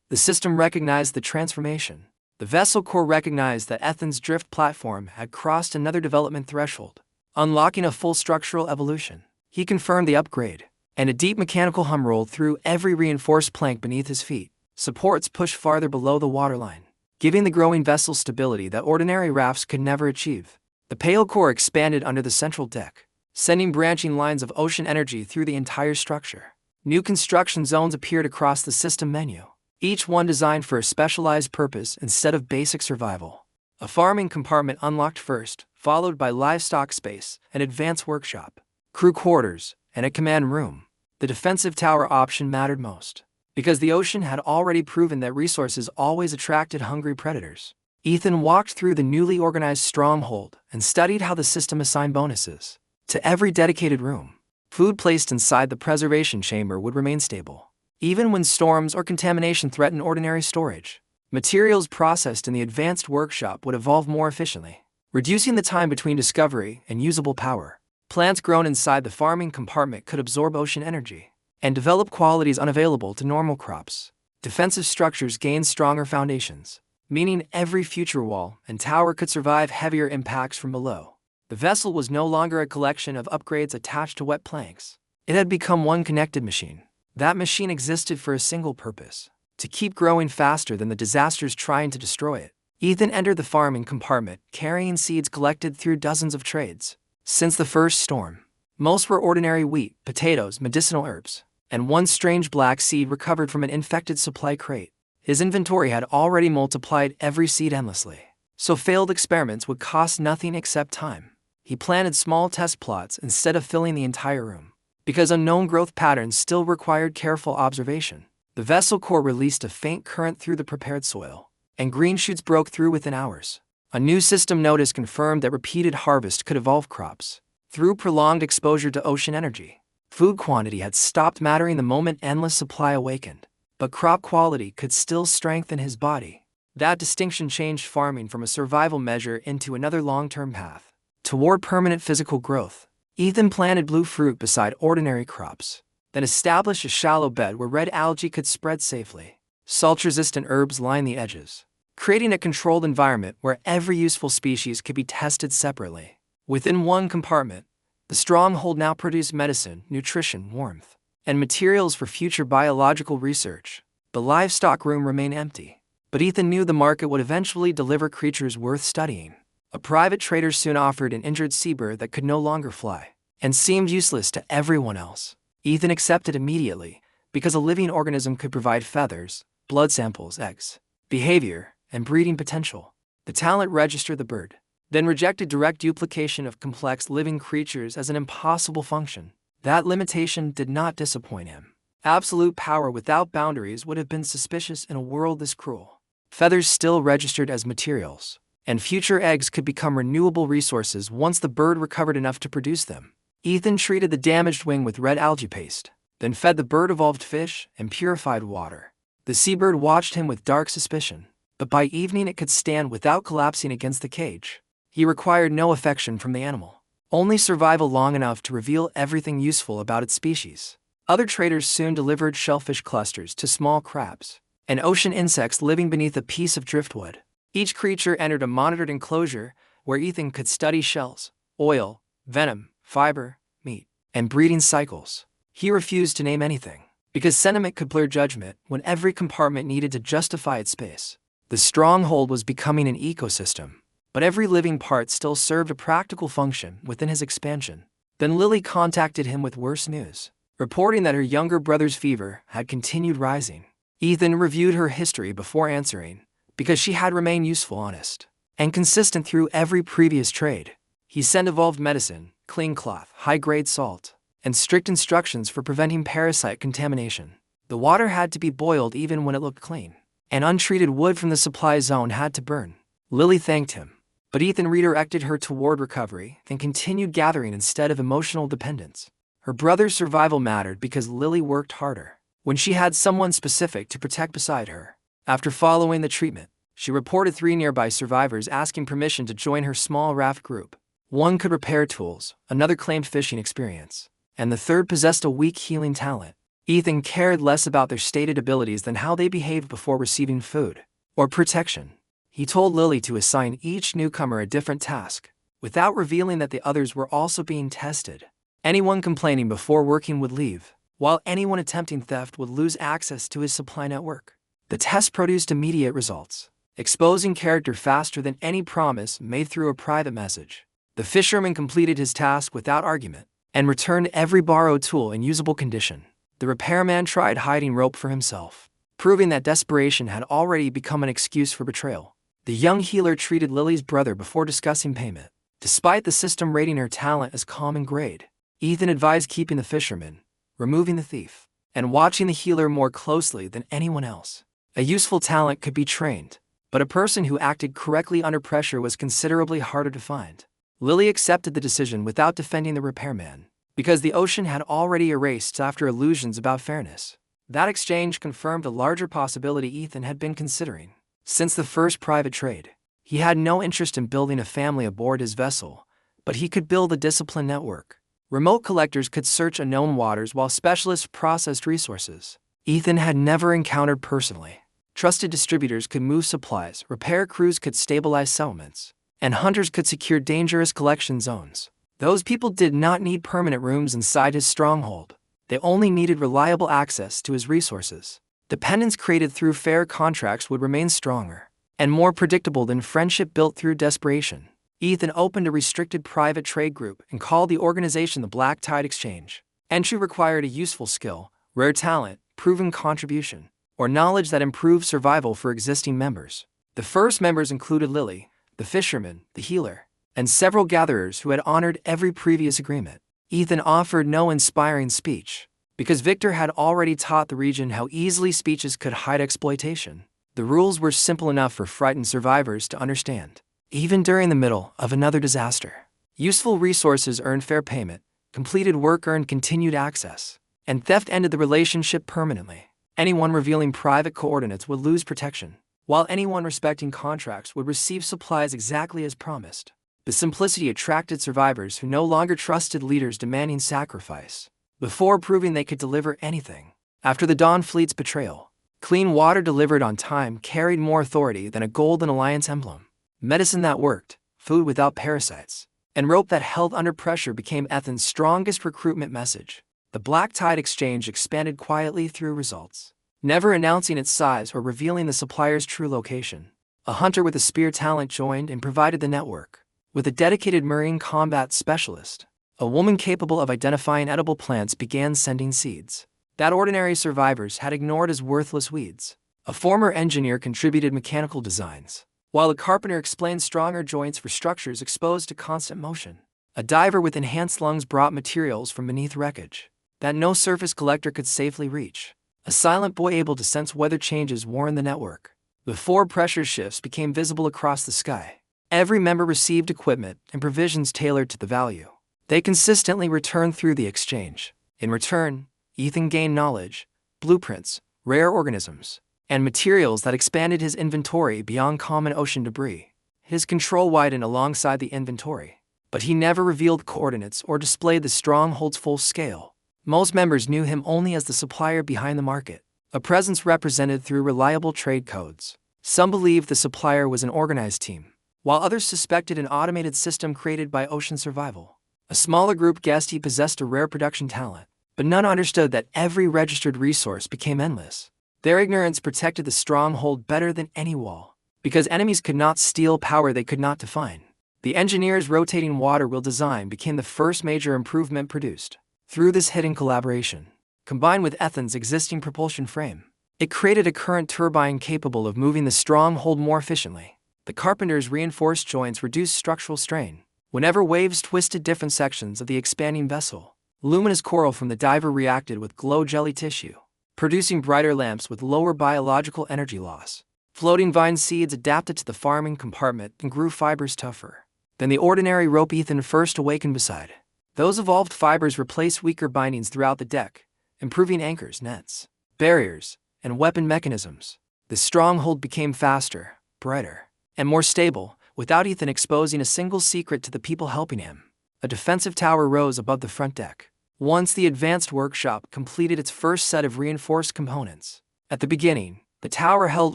The system recognized the transformation. The vessel core recognized that Ethan's drift platform had crossed another development threshold, unlocking a full structural evolution. He confirmed the upgrade, and a deep mechanical hum rolled through every reinforced plank beneath his feet. Supports pushed farther below the waterline, giving the growing vessel stability that ordinary rafts could never achieve. The pale core expanded under the central deck, sending branching lines of ocean energy through the entire structure. New construction zones appeared across the system menu, each one designed for a specialized purpose instead of basic survival. A farming compartment unlocked first, followed by livestock space, an advanced workshop, crew quarters, and a command room. The defensive tower option mattered most, because the ocean had already proven that resources always attracted hungry predators. Ethan walked through the newly organized stronghold and studied how the system assigned bonuses to every dedicated room. Food placed inside the preservation chamber would remain stable, even when storms or contamination threatened ordinary storage. Materials processed in the advanced workshop would evolve more efficiently, reducing the time between discovery and usable power. Plants grown inside the farming compartment could absorb ocean energy and develop qualities unavailable to normal crops. Defensive structures gained stronger foundations, meaning every future wall and tower could survive heavier impacts from below. The vessel was no longer a collection of upgrades attached to wet planks. It had become one connected machine. That machine existed for a single purpose: to keep growing faster than the disasters trying to destroy it. Ethan entered the farming compartment, carrying seeds collected through dozens of trades. Since the first storm, most were ordinary wheat, potatoes, medicinal herbs, and one strange black seed recovered from an infected supply crate. His inventory had already multiplied every seed endlessly. so failed experiments would cost nothing except time. He planted small test plots instead of filling the entire room. Because unknown growth patterns still required careful observation, the vessel core released a faint current through the prepared soil, and green shoots broke through within hours. A new system notice confirmed that repeated harvest could evolve crops. Through prolonged exposure to ocean energy, food quantity had stopped mattering the moment endless supply awakened, but crop quality could still strengthen his body. That distinction changed farming from a survival measure into another long-term path toward permanent physical growth. Ethan planted blue fruit beside ordinary crops, then established a shallow bed where red algae could spread safely. Salt-resistant herbs lined the edges, creating a controlled environment where every useful species could be tested separately. Within one compartment, the stronghold now produced medicine, nutrition, warmth, and materials for future biological research. The livestock room remained empty, but Ethan knew the market would eventually deliver creatures worth studying. A private trader soon offered an injured seabird that could no longer fly, and seemed useless to everyone else. Ethan accepted immediately, because a living organism could provide feathers, blood samples, eggs, behavior, and breeding potential. The talent registered the bird, then rejected direct duplication of complex living creatures as an impossible function. That limitation did not disappoint him. Absolute power without boundaries would have been suspicious in a world this cruel. Feathers still registered as materials, and future eggs could become renewable resources once the bird recovered enough to produce them. Ethan treated the damaged wing with red algae paste, then fed the bird evolved fish and purified water. The seabird watched him with dark suspicion, but by evening it could stand without collapsing against the cage. He required no affection from the animal, only survival long enough to reveal everything useful about its species. Other traders soon delivered shellfish clusters to small crabs and ocean insects living beneath a piece of driftwood. Each creature entered a monitored enclosure where Ethan could study shells, oil, venom, fiber, meat, and breeding cycles. He refused to name anything, because sentiment could blur judgment when every compartment needed to justify its space. The stronghold was becoming an ecosystem, but every living part still served a practical function within his expansion. Then Lily contacted him with worse news, reporting that her younger brother's fever had continued rising. Ethan reviewed her history before answering, because she had remained useful, honest, and consistent through every previous trade. He sent evolved medicine, clean cloth, high-grade salt, and strict instructions for preventing parasite contamination. The water had to be boiled even when it looked clean, and untreated wood from the supply zone had to burn. Lily thanked him, but Ethan redirected her toward recovery and continued gathering instead of emotional dependence. Her brother's survival mattered because Lily worked harder when she had someone specific to protect beside her. After following the treatment, she reported 3 nearby survivors asking permission to join her small raft group. One could repair tools, another claimed fishing experience, and the third possessed a weak healing talent. Ethan cared less about their stated abilities than how they behaved before receiving food or protection. He told Lily to assign each newcomer a different task, without revealing that the others were also being tested. Anyone complaining before working would leave, while anyone attempting theft would lose access to his supply network. The test produced immediate results, exposing character faster than any promise made through a private message. The fisherman completed his task without argument, and returned every borrowed tool in usable condition. The repairman tried hiding rope for himself, proving that desperation had already become an excuse for betrayal. The young healer treated Lily's brother before discussing payment. Despite the system rating her talent as common grade, Ethan advised keeping the fisherman, removing the thief, and watching the healer more closely than anyone else. A useful talent could be trained, but a person who acted correctly under pressure was considerably harder to find. Lily accepted the decision without defending the repairman, because the ocean had already erased after illusions about fairness. That exchange confirmed a larger possibility Ethan had been considering. Since the first private trade, he had no interest in building a family aboard his vessel, but he could build a disciplined network. Remote collectors could search unknown waters while specialists processed resources Ethan had never encountered personally. Trusted distributors could move supplies, repair crews could stabilize settlements, and hunters could secure dangerous collection zones. Those people did not need permanent rooms inside his stronghold. They only needed reliable access to his resources. Dependence created through fair contracts would remain stronger and more predictable than friendship built through desperation. Ethan opened a restricted private trade group and called the organization the Black Tide Exchange. Entry required a useful skill, rare talent, proven contribution, or knowledge that improved survival for existing members. The first members included Lily, the fisherman, the healer, and several gatherers who had honored every previous agreement. Ethan offered no inspiring speech, because Victor had already taught the region how easily speeches could hide exploitation. The rules were simple enough for frightened survivors to understand. Even during the middle of another disaster, useful resources earned fair payment, completed work earned continued access, and theft ended the relationship permanently. Anyone revealing private coordinates would lose protection, while anyone respecting contracts would receive supplies exactly as promised. The simplicity attracted survivors who no longer trusted leaders demanding sacrifice before proving they could deliver anything. After the Dawn Fleet's betrayal, clean water delivered on time carried more authority than a Golden Alliance emblem. Medicine that worked, food without parasites, and rope that held under pressure became Ethan's strongest recruitment message. The Black Tide Exchange expanded quietly through results, never announcing its size or revealing the supplier's true location. A hunter with a spear talent joined and provided the network, with a dedicated marine combat specialist. A woman capable of identifying edible plants began sending seeds that ordinary survivors had ignored as worthless weeds. A former engineer contributed mechanical designs, while a carpenter explained stronger joints for structures exposed to constant motion. A diver with enhanced lungs brought materials from beneath wreckage that no surface collector could safely reach. A silent boy able to sense weather changes warned the network before pressure shifts became visible across the sky. Every member received equipment and provisions tailored to the value they consistently returned through the exchange. In return, Ethan gained knowledge, blueprints, rare organisms, and materials that expanded his inventory beyond common ocean debris. His control widened alongside the inventory, but he never revealed coordinates or displayed the stronghold's full scale. Most members knew him only as the supplier behind the market, a presence represented through reliable trade codes. Some believed the supplier was an organized team, while others suspected an automated system created by ocean survival. A smaller group guessed he possessed a rare production talent, but none understood that every registered resource became endless. Their ignorance protected the stronghold better than any wall, because enemies could not steal power they could not define. The engineer's rotating water wheel design became the first major improvement produced. Through this hidden collaboration, combined with Ethan's existing propulsion frame, it created a current turbine capable of moving the stronghold more efficiently. The carpenter's reinforced joints reduced structural strain whenever waves twisted different sections of the expanding vessel. Luminous coral from the diver reacted with glow jelly tissue, producing brighter lamps with lower biological energy loss. Floating vine seeds adapted to the farming compartment and grew fibers tougher than the ordinary rope Ethan first awakened beside. Those evolved fibers replaced weaker bindings throughout the deck, improving anchors, nets, barriers, and weapon mechanisms. The stronghold became faster, brighter, and more stable, without Ethan exposing a single secret to the people helping him. A defensive tower rose above the front deck. Once the advanced workshop completed its first set of reinforced components. At the beginning, the tower held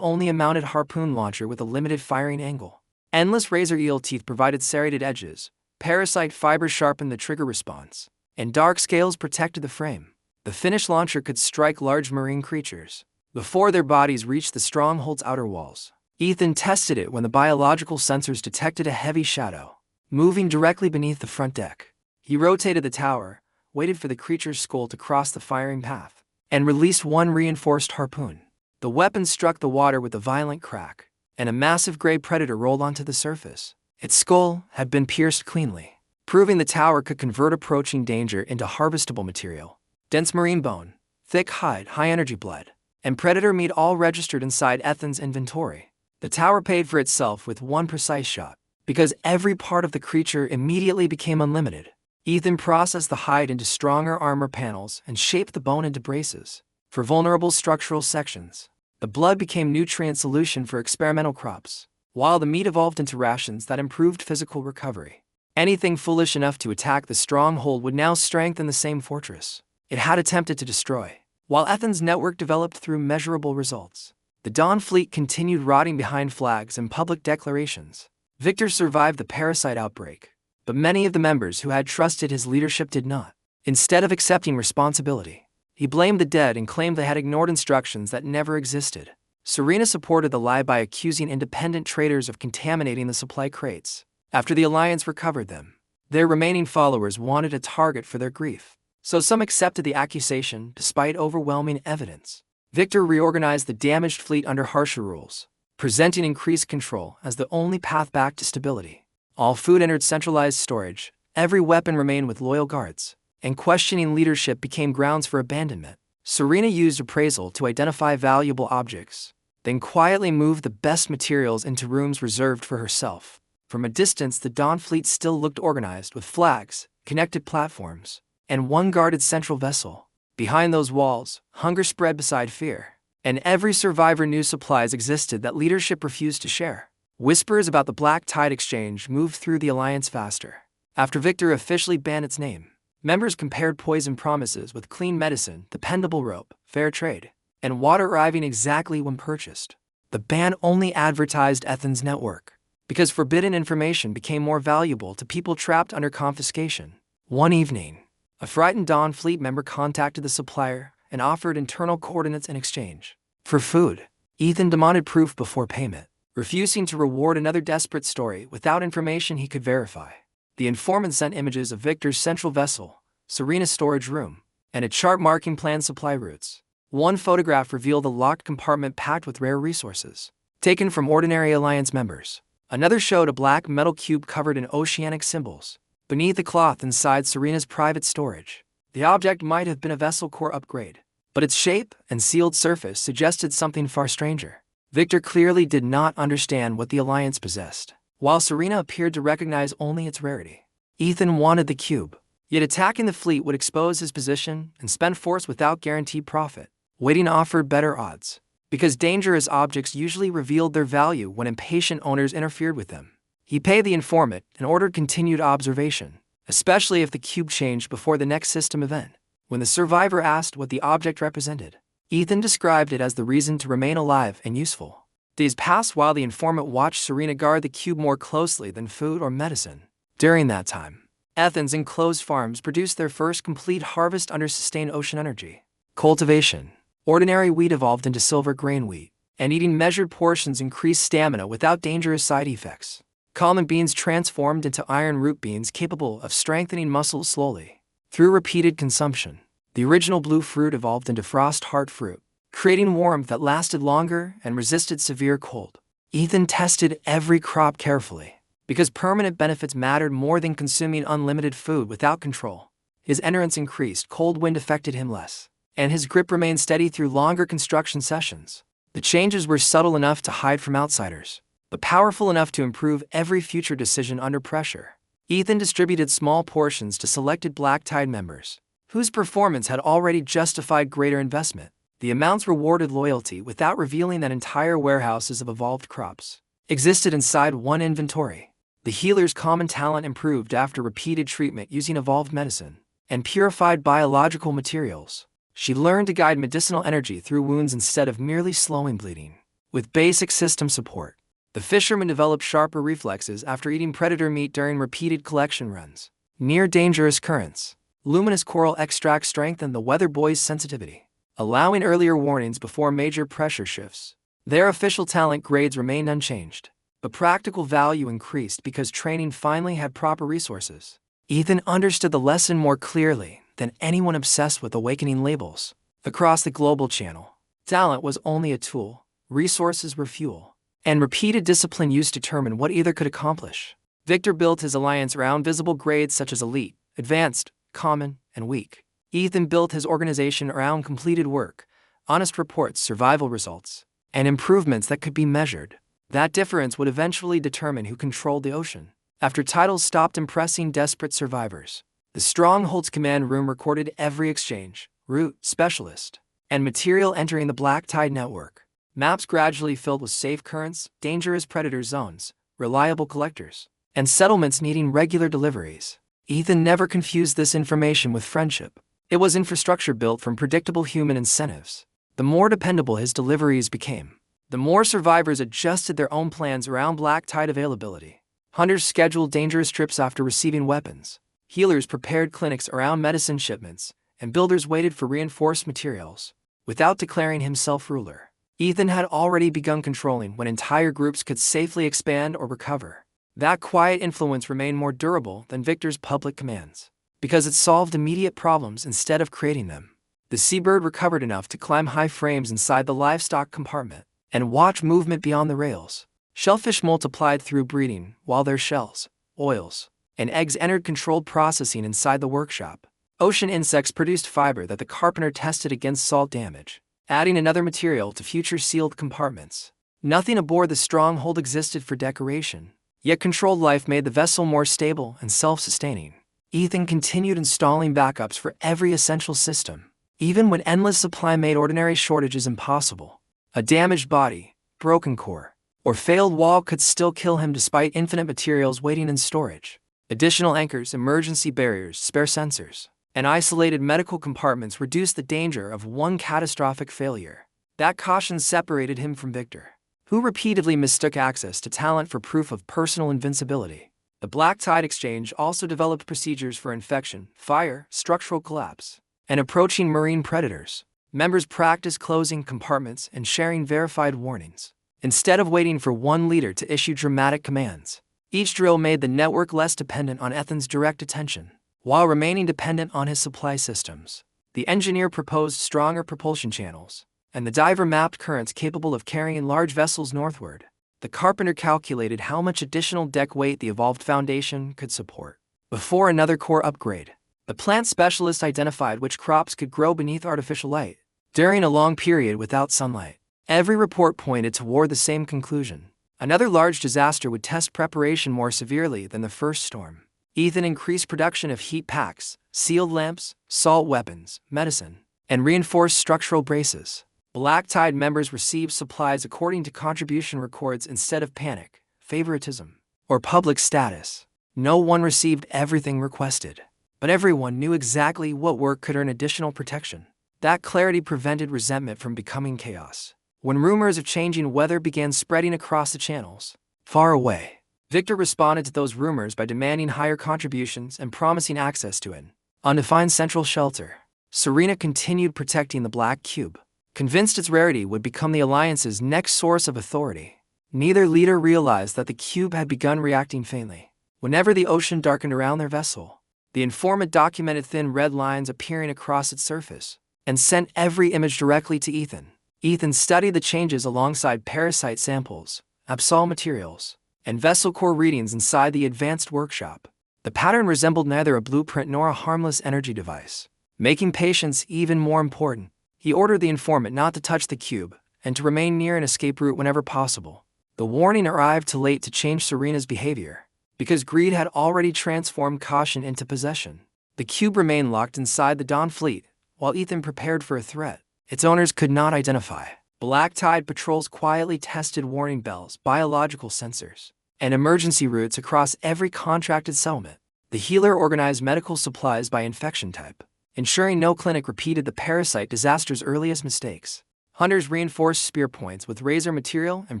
only a mounted harpoon launcher with a limited firing angle. Endless razor eel teeth provided serrated edges, parasite fibers sharpened the trigger response, and dark scales protected the frame. The finished launcher could strike large marine creatures before their bodies reached the stronghold's outer walls. Ethan tested it when the biological sensors detected a heavy shadow moving directly beneath the front deck. He rotated the tower, waited for the creature's skull to cross the firing path, and released one reinforced harpoon. The weapon struck the water with a violent crack, and a massive gray predator rolled onto the surface. Its skull had been pierced cleanly, proving the tower could convert approaching danger into harvestable material. Dense marine bone, thick hide, high-energy blood, and predator meat all registered inside Ethan's inventory. The tower paid for itself with one precise shot, because every part of the creature immediately became unlimited. Ethan processed the hide into stronger armor panels and shaped the bone into braces for vulnerable structural sections. The blood became nutrient solution for experimental crops, while the meat evolved into rations that improved physical recovery. Anything foolish enough to attack the stronghold would now strengthen the same fortress it had attempted to destroy. While Ethan's network developed through measurable results, the Dawn Fleet continued rotting behind flags and public declarations. Victor survived the parasite outbreak, but many of the members who had trusted his leadership did not. Instead of accepting responsibility, he blamed the dead and claimed they had ignored instructions that never existed. Serena supported the lie by accusing independent traders of contaminating the supply crates. After the Alliance recovered them, their remaining followers wanted a target for their grief, so some accepted the accusation despite overwhelming evidence. Victor reorganized the damaged fleet under harsher rules, presenting increased control as the only path back to stability. All food entered centralized storage, every weapon remained with loyal guards, and questioning leadership became grounds for abandonment. Serena used appraisal to identify valuable objects, then quietly moved the best materials into rooms reserved for herself. From a distance, the Dawn fleet still looked organized, with flags, connected platforms, and one guarded central vessel. Behind those walls, hunger spread beside fear, and every survivor knew supplies existed that leadership refused to share. Whispers about the Black Tide Exchange moved through the Alliance faster. After Victor officially banned its name, members compared poison promises with clean medicine, dependable rope, fair trade, and water arriving exactly when purchased. The ban only advertised Ethan's network, because forbidden information became more valuable to people trapped under confiscation. One evening, a frightened Dawn Fleet member contacted the supplier and offered internal coordinates in exchange. For food, Ethan demanded proof before payment, refusing to reward another desperate story without information he could verify. The informant sent images of Victor's central vessel, Serena's storage room, and a chart marking planned supply routes. One photograph revealed a locked compartment packed with rare resources, taken from ordinary Alliance members. Another showed a black metal cube covered in oceanic symbols, beneath the cloth inside Serena's private storage. The object might have been a vessel core upgrade, but its shape and sealed surface suggested something far stranger. Victor clearly did not understand what the Alliance possessed, while Serena appeared to recognize only its rarity. Ethan wanted the cube, yet attacking the fleet would expose his position and spend force without guaranteed profit. Waiting offered better odds, because dangerous objects usually revealed their value when impatient owners interfered with them. He paid the informant and ordered continued observation, especially if the cube changed before the next system event. When the survivor asked what the object represented, Ethan described it as the reason to remain alive and useful. Days passed while the informant watched Serena guard the cube more closely than food or medicine. During that time, Ethan's enclosed farms produced their first complete harvest under sustained ocean energy. Cultivation. Ordinary wheat evolved into silver grain wheat, and eating measured portions increased stamina without dangerous side effects. Common beans transformed into iron root beans capable of strengthening muscles slowly. Through repeated consumption, the original blue fruit evolved into frost heart fruit, creating warmth that lasted longer and resisted severe cold. Ethan tested every crop carefully, because permanent benefits mattered more than consuming unlimited food without control. His endurance increased, cold wind affected him less, and his grip remained steady through longer construction sessions. The changes were subtle enough to hide from outsiders, but powerful enough to improve every future decision under pressure. Ethan distributed small portions to selected Black Tide members, whose performance had already justified greater investment. The amounts rewarded loyalty without revealing that entire warehouses of evolved crops existed inside one inventory. The healer's common talent improved after repeated treatment using evolved medicine and purified biological materials. She learned to guide medicinal energy through wounds instead of merely slowing bleeding. With basic system support, the fisherman developed sharper reflexes after eating predator meat during repeated collection runs. Near dangerous currents, luminous coral extract strengthened the weather boy's sensitivity, allowing earlier warnings before major pressure shifts. Their official talent grades remained unchanged, but practical value increased because training finally had proper resources. Ethan understood the lesson more clearly than anyone obsessed with awakening labels. Across the global channel, talent was only a tool, resources were fuel, and repeated discipline used to determine what either could accomplish. Victor built his alliance around visible grades such as elite, advanced, common, and weak. Ethan built his organization around completed work, honest reports, survival results, and improvements that could be measured. That difference would eventually determine who controlled the ocean. After titles stopped impressing desperate survivors, the Stronghold's command room recorded every exchange, route, specialist, and material entering the Black Tide network. Maps gradually filled with safe currents, dangerous predator zones, reliable collectors, and settlements needing regular deliveries. Ethan never confused this information with friendship. It was infrastructure built from predictable human incentives. The more dependable his deliveries became, the more survivors adjusted their own plans around Black Tide availability. Hunters scheduled dangerous trips after receiving weapons. Healers prepared clinics around medicine shipments, and builders waited for reinforced materials. Without declaring himself ruler, Ethan had already begun controlling when entire groups could safely expand or recover. That quiet influence remained more durable than Victor's public commands, because it solved immediate problems instead of creating them. The seabird recovered enough to climb high frames inside the livestock compartment, and watch movement beyond the rails. Shellfish multiplied through breeding, while their shells, oils, and eggs entered controlled processing inside the workshop. Ocean insects produced fiber that the carpenter tested against salt damage, adding another material to future sealed compartments. Nothing aboard the stronghold existed for decoration, yet controlled life made the vessel more stable and self-sustaining. Ethan continued installing backups for every essential system, even when endless supply made ordinary shortages impossible. A damaged body, broken core, or failed wall could still kill him despite infinite materials waiting in storage. Additional anchors, emergency barriers, spare sensors, and isolated medical compartments reduced the danger of one catastrophic failure. That caution separated him from Victor, who repeatedly mistook access to talent for proof of personal invincibility. The Black Tide Exchange also developed procedures for infection, fire, structural collapse, and approaching marine predators. Members practiced closing compartments and sharing verified warnings, instead of waiting for one leader to issue dramatic commands. Each drill made the network less dependent on Ethan's direct attention, while remaining dependent on his supply systems. The engineer proposed stronger propulsion channels, and the diver mapped currents capable of carrying large vessels northward. The carpenter calculated how much additional deck weight the evolved foundation could support. Before another core upgrade, the plant specialist identified which crops could grow beneath artificial light during a long period without sunlight. Every report pointed toward the same conclusion. Another large disaster would test preparation more severely than the first storm. Ethan increased production of heat packs, sealed lamps, salt weapons, medicine, and reinforced structural braces. Black Tide members received supplies according to contribution records instead of panic, favoritism, or public status. No one received everything requested, but everyone knew exactly what work could earn additional protection. That clarity prevented resentment from becoming chaos. When rumors of changing weather began spreading across the channels, far away, Victor responded to those rumors by demanding higher contributions and promising access to an undefined central shelter. Serena continued protecting the Black Cube, convinced its rarity would become the Alliance's next source of authority. Neither leader realized that the cube had begun reacting faintly. Whenever the ocean darkened around their vessel, the informant documented thin red lines appearing across its surface, and sent every image directly to Ethan. Ethan studied the changes alongside parasite samples, Absol materials, and vessel core readings inside the advanced workshop. The pattern resembled neither a blueprint nor a harmless energy device. Making patience even more important, he ordered the informant not to touch the cube and to remain near an escape route whenever possible. The warning arrived too late to change Serena's behavior, because greed had already transformed caution into possession. The cube remained locked inside the Dawn fleet, while Ethan prepared for a threat its owners could not identify. Black Tide patrols quietly tested warning bells, biological sensors, and emergency routes across every contracted settlement. The healer organized medical supplies by infection type, ensuring no clinic repeated the parasite disaster's earliest mistakes. Hunters reinforced spear points with razor material and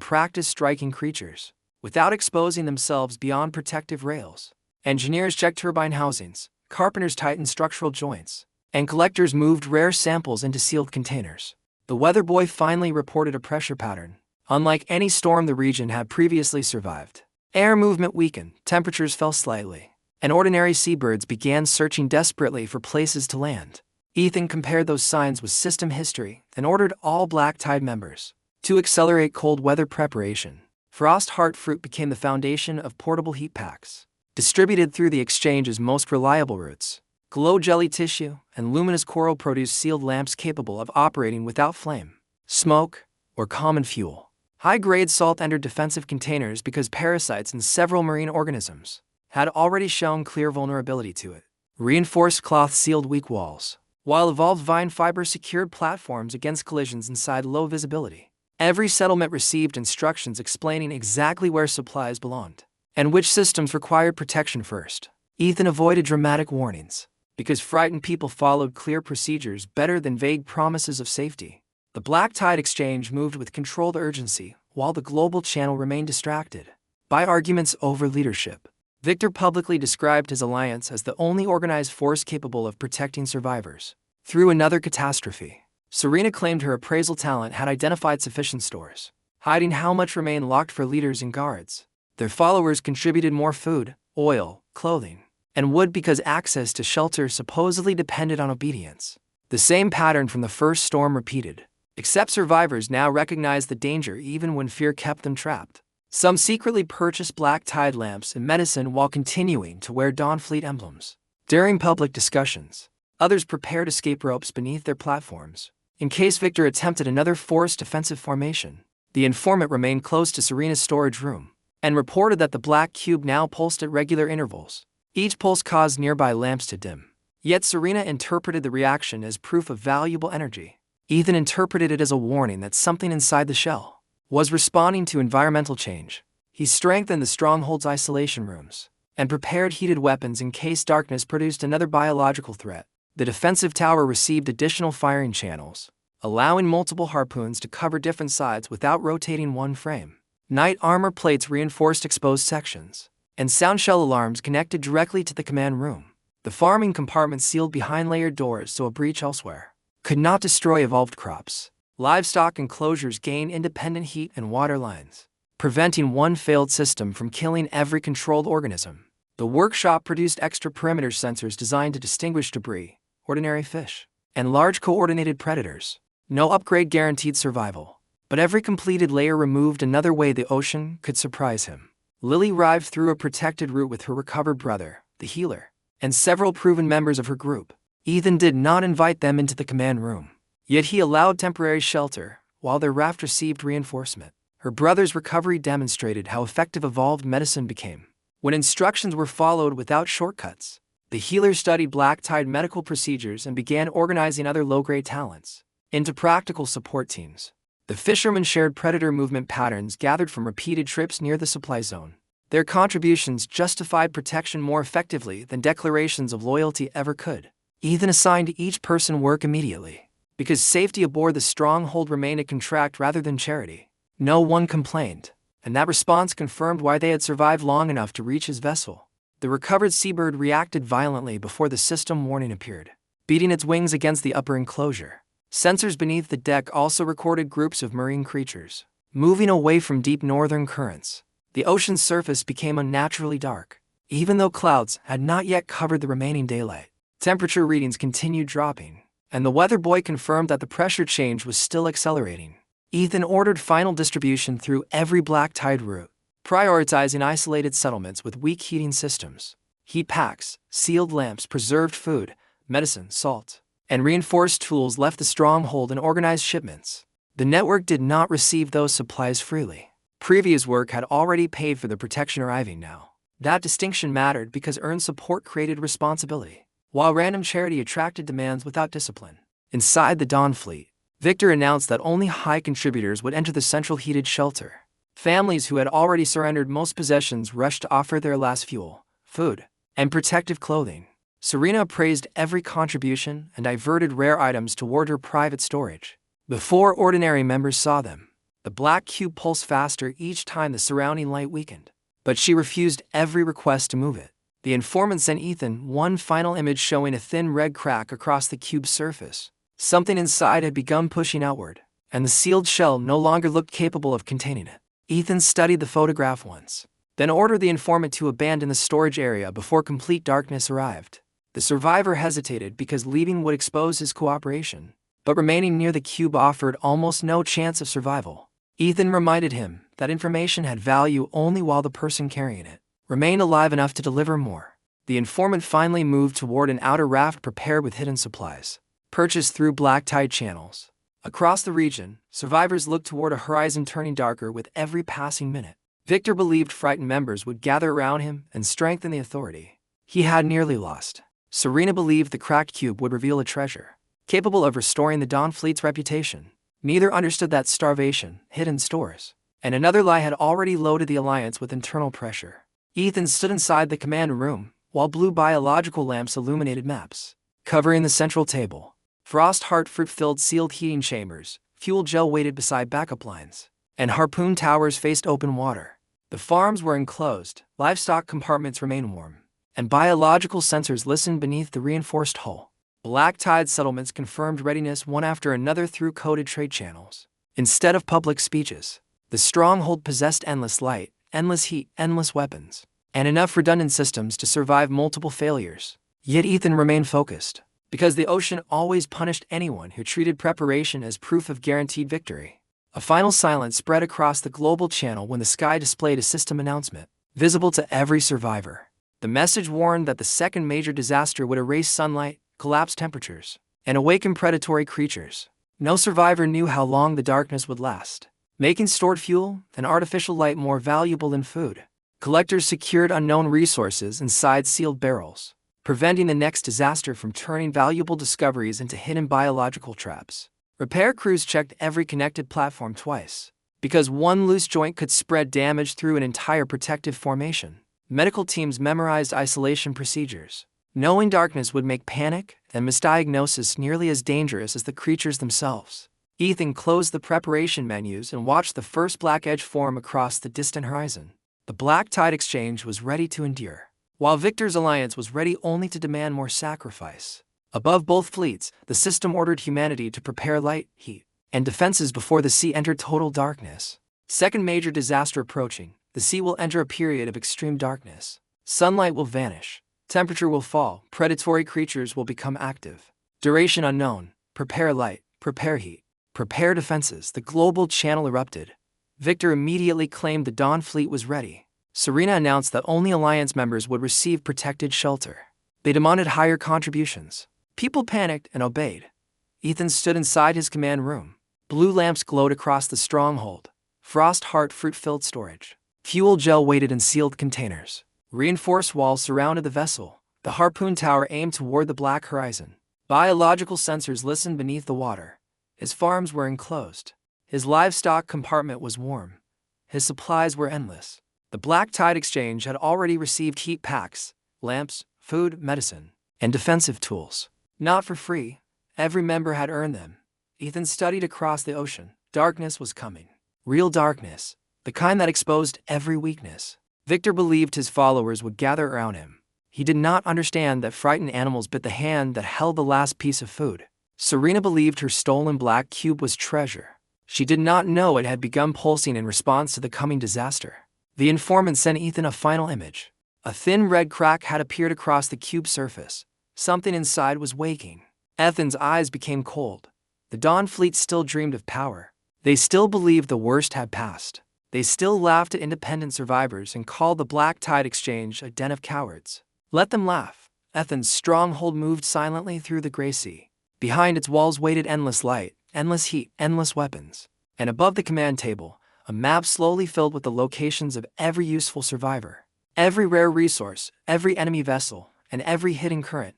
practiced striking creatures, without exposing themselves beyond protective rails. Engineers checked turbine housings, carpenters tightened structural joints, and collectors moved rare samples into sealed containers. The weather boy finally reported a pressure pattern, unlike any storm the region had previously survived. Air movement weakened, temperatures fell slightly, and ordinary seabirds began searching desperately for places to land. Ethan compared those signs with system history and ordered all Black Tide members to accelerate cold weather preparation. Frost Heart fruit became the foundation of portable heat packs, distributed through the exchange's most reliable routes. Glow jelly tissue and luminous coral produced sealed lamps capable of operating without flame, smoke, or common fuel. High-grade salt entered defensive containers because parasites in several marine organisms had already shown clear vulnerability to it. Reinforced cloth sealed weak walls, while evolved vine fiber secured platforms against collisions inside low visibility. Every settlement received instructions explaining exactly where supplies belonged and which systems required protection first. Ethan avoided dramatic warnings, because frightened people followed clear procedures better than vague promises of safety. The Black Tide Exchange moved with controlled urgency, while the global channel remained distracted by arguments over leadership. Victor publicly described his alliance as the only organized force capable of protecting survivors through another catastrophe. Serena claimed her appraisal talent had identified sufficient stores, hiding how much remained locked for leaders and guards. Their followers contributed more food, oil, clothing, and wood because access to shelter supposedly depended on obedience. The same pattern from the first storm repeated. Except survivors now recognized the danger even when fear kept them trapped. Some secretly purchased black tide lamps and medicine while continuing to wear Dawnfleet emblems. During public discussions, others prepared escape ropes beneath their platforms, in case Victor attempted another forced defensive formation. The informant remained close to Serena's storage room, and reported that the black cube now pulsed at regular intervals. Each pulse caused nearby lamps to dim. Yet Serena interpreted the reaction as proof of valuable energy. Ethan interpreted it as a warning that something inside the shell was responding to environmental change. He strengthened the stronghold's isolation rooms and prepared heated weapons in case darkness produced another biological threat. The defensive tower received additional firing channels, allowing multiple harpoons to cover different sides without rotating one frame. Night armor plates reinforced exposed sections, and sound shell alarms connected directly to the command room. The farming compartment sealed behind layered doors so a breach elsewhere could not destroy evolved crops. Livestock enclosures gained independent heat and water lines, preventing one failed system from killing every controlled organism. The workshop produced extra perimeter sensors designed to distinguish debris, ordinary fish, and large coordinated predators. No upgrade guaranteed survival, but every completed layer removed another way the ocean could surprise him. Lily arrived through a protected route with her recovered brother, the healer, and several proven members of her group. Ethan did not invite them into the command room, yet he allowed temporary shelter while their raft received reinforcement. Her brother's recovery demonstrated how effective evolved medicine became. When instructions were followed without shortcuts, the healer studied black tide medical procedures and began organizing other low-grade talents into practical support teams. The fishermen shared predator movement patterns gathered from repeated trips near the supply zone. Their contributions justified protection more effectively than declarations of loyalty ever could. Ethan assigned each person work immediately, because safety aboard the stronghold remained a contract rather than charity. No one complained, and that response confirmed why they had survived long enough to reach his vessel. The recovered seabird reacted violently before the system warning appeared, beating its wings against the upper enclosure. Sensors beneath the deck also recorded groups of marine creatures moving away from deep northern currents. The ocean's surface became unnaturally dark, even though clouds had not yet covered the remaining daylight. Temperature readings continued dropping, and the weather boy confirmed that the pressure change was still accelerating. Ethan ordered final distribution through every black tide route, prioritizing isolated settlements with weak heating systems. Heat packs, sealed lamps, preserved food, medicine, salt, and reinforced tools left the stronghold in organized shipments. The network did not receive those supplies freely. Previous work had already paid for the protection arriving now. That distinction mattered because earned support created responsibility, while random charity attracted demands without discipline. Inside the Dawnfleet, Victor announced that only high contributors would enter the central heated shelter. Families who had already surrendered most possessions rushed to offer their last fuel, food, and protective clothing. Serena praised every contribution and diverted rare items toward her private storage. Before ordinary members saw them, the black cube pulsed faster each time the surrounding light weakened, but she refused every request to move it. The informant sent Ethan one final image showing a thin red crack across the cube's surface. Something inside had begun pushing outward, and the sealed shell no longer looked capable of containing it. Ethan studied the photograph once, then ordered the informant to abandon the storage area before complete darkness arrived. The survivor hesitated because leaving would expose his cooperation, but remaining near the cube offered almost no chance of survival. Ethan reminded him that information had value only while the person carrying it remained alive enough to deliver more. The informant finally moved toward an outer raft prepared with hidden supplies, purchased through black tide channels. Across the region, survivors looked toward a horizon turning darker with every passing minute. Victor believed frightened members would gather around him and strengthen the authority he had nearly lost. Serena believed the cracked cube would reveal a treasure capable of restoring the Dawnfleet's reputation. Neither understood that starvation, hidden stores, and another lie had already loaded the Alliance with internal pressure. Ethan stood inside the command room, while blue biological lamps illuminated maps covering the central table. Frost heartfruit filled sealed heating chambers, fuel gel waited beside backup lines, and harpoon towers faced open water. The farms were enclosed, livestock compartments remained warm, and biological sensors listened beneath the reinforced hull. Black tide settlements confirmed readiness one after another through coded trade channels. Instead of public speeches, the stronghold possessed endless light, endless heat, endless weapons, and enough redundant systems to survive multiple failures. Yet Ethan remained focused. Because the ocean always punished anyone who treated preparation as proof of guaranteed victory. A final silence spread across the global channel when the sky displayed a system announcement, visible to every survivor. The message warned that the second major disaster would erase sunlight, collapse temperatures, and awaken predatory creatures. No survivor knew how long the darkness would last, making stored fuel and artificial light more valuable than food. Collectors secured unknown resources inside sealed barrels, preventing the next disaster from turning valuable discoveries into hidden biological traps. Repair crews checked every connected platform twice, because one loose joint could spread damage through an entire protective formation. Medical teams memorized isolation procedures, knowing darkness would make panic and misdiagnosis nearly as dangerous as the creatures themselves. Ethan closed the preparation menus and watched the first black edge form across the distant horizon. The Black Tide Exchange was ready to endure, while Victor's alliance was ready only to demand more sacrifice. Above both fleets, the system ordered humanity to prepare light, heat, and defenses before the sea entered total darkness. Second major disaster approaching, the sea will enter a period of extreme darkness. Sunlight will vanish, temperature will fall, predatory creatures will become active. Duration unknown. Prepare light, prepare heat, prepare defenses. The global channel erupted. Victor immediately claimed the Dawn fleet was ready. Serena announced that only Alliance members would receive protected shelter. They demanded higher contributions. People panicked and obeyed. Ethan stood inside his command room. Blue lamps glowed across the stronghold. Frost Heart fruit-filled storage. Fuel gel waited in sealed containers. Reinforced walls surrounded the vessel. The harpoon tower aimed toward the black horizon. Biological sensors listened beneath the water. His farms were enclosed. His livestock compartment was warm. His supplies were endless. The Black Tide Exchange had already received heat packs, lamps, food, medicine, and defensive tools. Not for free. Every member had earned them. Ethan studied across the ocean. Darkness was coming. Real darkness. The kind that exposed every weakness. Victor believed his followers would gather around him. He did not understand that frightened animals bit the hand that held the last piece of food. Serena believed her stolen black cube was treasure. She did not know it had begun pulsing in response to the coming disaster. The informant sent Ethan a final image. A thin red crack had appeared across the cube's surface. Something inside was waking. Ethan's eyes became cold. The Dawn fleet still dreamed of power. They still believed the worst had passed. They still laughed at independent survivors and called the Black Tide Exchange a den of cowards. Let them laugh. Ethan's stronghold moved silently through the gray sea. Behind its walls waited endless light, endless heat, endless weapons. And above the command table, a map slowly filled with the locations of every useful survivor. Every rare resource, every enemy vessel, and every hidden current.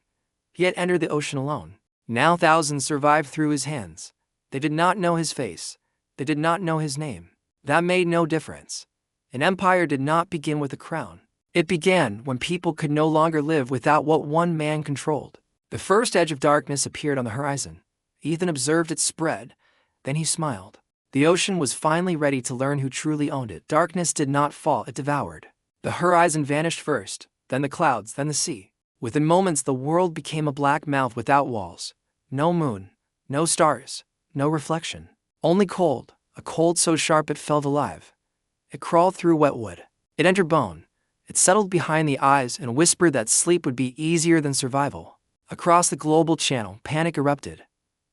He had entered the ocean alone. Now thousands survived through his hands. They did not know his face. They did not know his name. That made no difference. An empire did not begin with a crown. It began when people could no longer live without what one man controlled. The first edge of darkness appeared on the horizon. Ethan observed it spread. Then he smiled. The ocean was finally ready to learn who truly owned it. Darkness did not fall, it devoured. The horizon vanished first, then the clouds, then the sea. Within moments the world became a black mouth without walls. No moon, no stars, no reflection. Only cold, a cold so sharp it felt alive. It crawled through wet wood. It entered bone. It settled behind the eyes and whispered that sleep would be easier than survival. Across the global channel, panic erupted.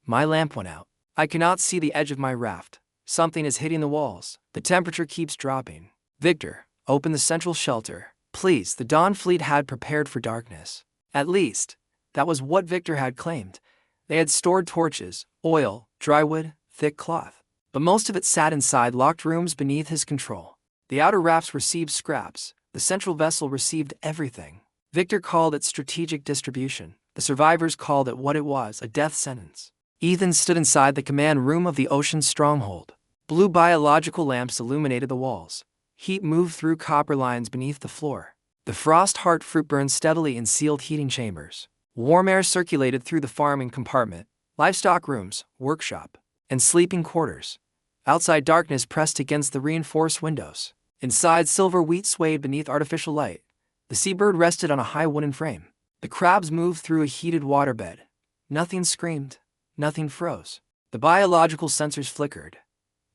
My lamp went out. I cannot see the edge of my raft. Something is hitting the walls. The temperature keeps dropping. Victor, open the central shelter. Please, the Dawn fleet had prepared for darkness. At least, that was what Victor had claimed. They had stored torches, oil, dry wood, thick cloth. But most of it sat inside locked rooms beneath his control. The outer rafts received scraps. The central vessel received everything. Victor called it strategic distribution. The survivors called it what it was, a death sentence. Ethan stood inside the command room of the ocean's stronghold. Blue biological lamps illuminated the walls. Heat moved through copper lines beneath the floor. The Frost Heart fruit burned steadily in sealed heating chambers. Warm air circulated through the farming compartment, livestock rooms, workshop, and sleeping quarters. Outside, darkness pressed against the reinforced windows. Inside, silver wheat swayed beneath artificial light. The seabird rested on a high wooden frame. The crabs moved through a heated waterbed. Nothing screamed. Nothing froze. The biological sensors flickered.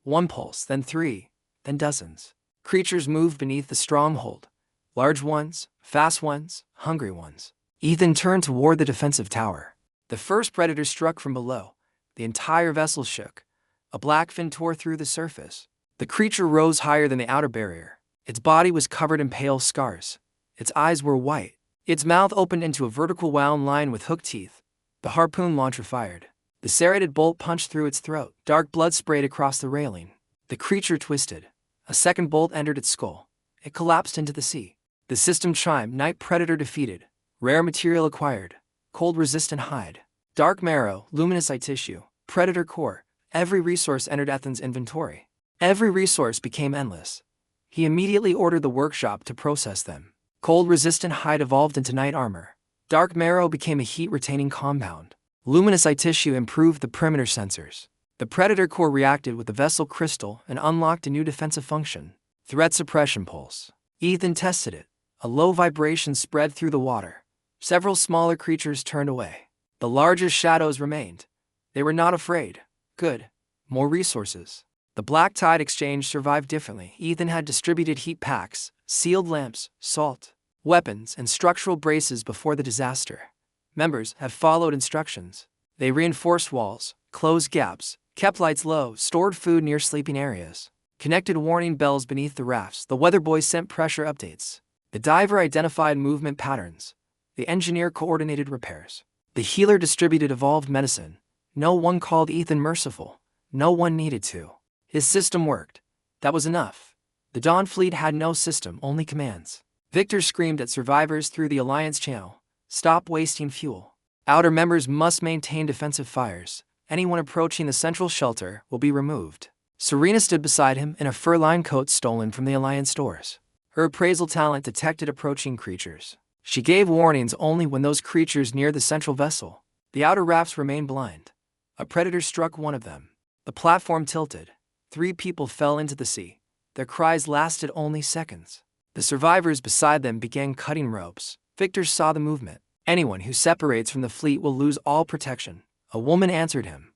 One pulse, then three, then dozens. Creatures moved beneath the stronghold. Large ones, fast ones, hungry ones. Ethan turned toward the defensive tower. The first predator struck from below. The entire vessel shook. A black fin tore through the surface. The creature rose higher than the outer barrier. Its body was covered in pale scars. Its eyes were white. Its mouth opened into a vertical wound line with hooked teeth. The harpoon launcher fired. The serrated bolt punched through its throat. Dark blood sprayed across the railing. The creature twisted. A second bolt entered its skull. It collapsed into the sea. The system chimed. Night predator defeated. Rare material acquired. Cold-resistant hide. Dark marrow, luminous eye tissue, predator core. Every resource entered Ethan's inventory. Every resource became endless. He immediately ordered the workshop to process them. Cold-resistant hide evolved into night armor. Dark marrow became a heat-retaining compound. Luminous eye tissue improved the perimeter sensors. The predator core reacted with the vessel crystal and unlocked a new defensive function. Threat suppression pulse. Ethan tested it. A low vibration spread through the water. Several smaller creatures turned away. The larger shadows remained. They were not afraid. Good. More resources. The Black Tide Exchange survived differently. Ethan had distributed heat packs, sealed lamps, salt, weapons, and structural braces before the disaster. Members have followed instructions. They reinforced walls, closed gaps, kept lights low, stored food near sleeping areas, connected warning bells beneath the rafts. The weather boy sent pressure updates. The diver identified movement patterns. The engineer coordinated repairs. The healer distributed evolved medicine. No one called Ethan merciful. No one needed to. His system worked. That was enough. The Dawn Fleet had no system, only commands. Victor screamed at survivors through the Alliance channel. Stop wasting fuel. Outer members must maintain defensive fires. Anyone approaching the central shelter will be removed. Serena stood beside him in a fur-lined coat stolen from the Alliance stores. Her appraisal talent detected approaching creatures. She gave warnings only when those creatures neared the central vessel. The outer rafts remained blind. A predator struck one of them. The platform tilted. 3 people fell into the sea. Their cries lasted only seconds. The survivors beside them began cutting ropes. Victor saw the movement. Anyone who separates from the fleet will lose all protection. A woman answered him.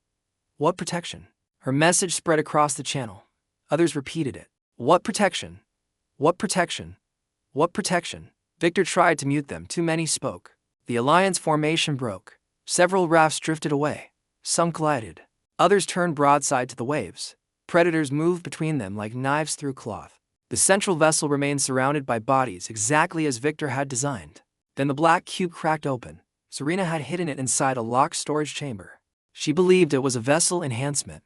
What protection? Her message spread across the channel. Others repeated it. What protection? What protection? What protection? Victor tried to mute them. Too many spoke. The Alliance formation broke. Several rafts drifted away. Some collided. Others turned broadside to the waves. Predators moved between them like knives through cloth. The central vessel remained surrounded by bodies exactly as Victor had designed. Then the black cube cracked open. Serena had hidden it inside a locked storage chamber. She believed it was a vessel enhancement.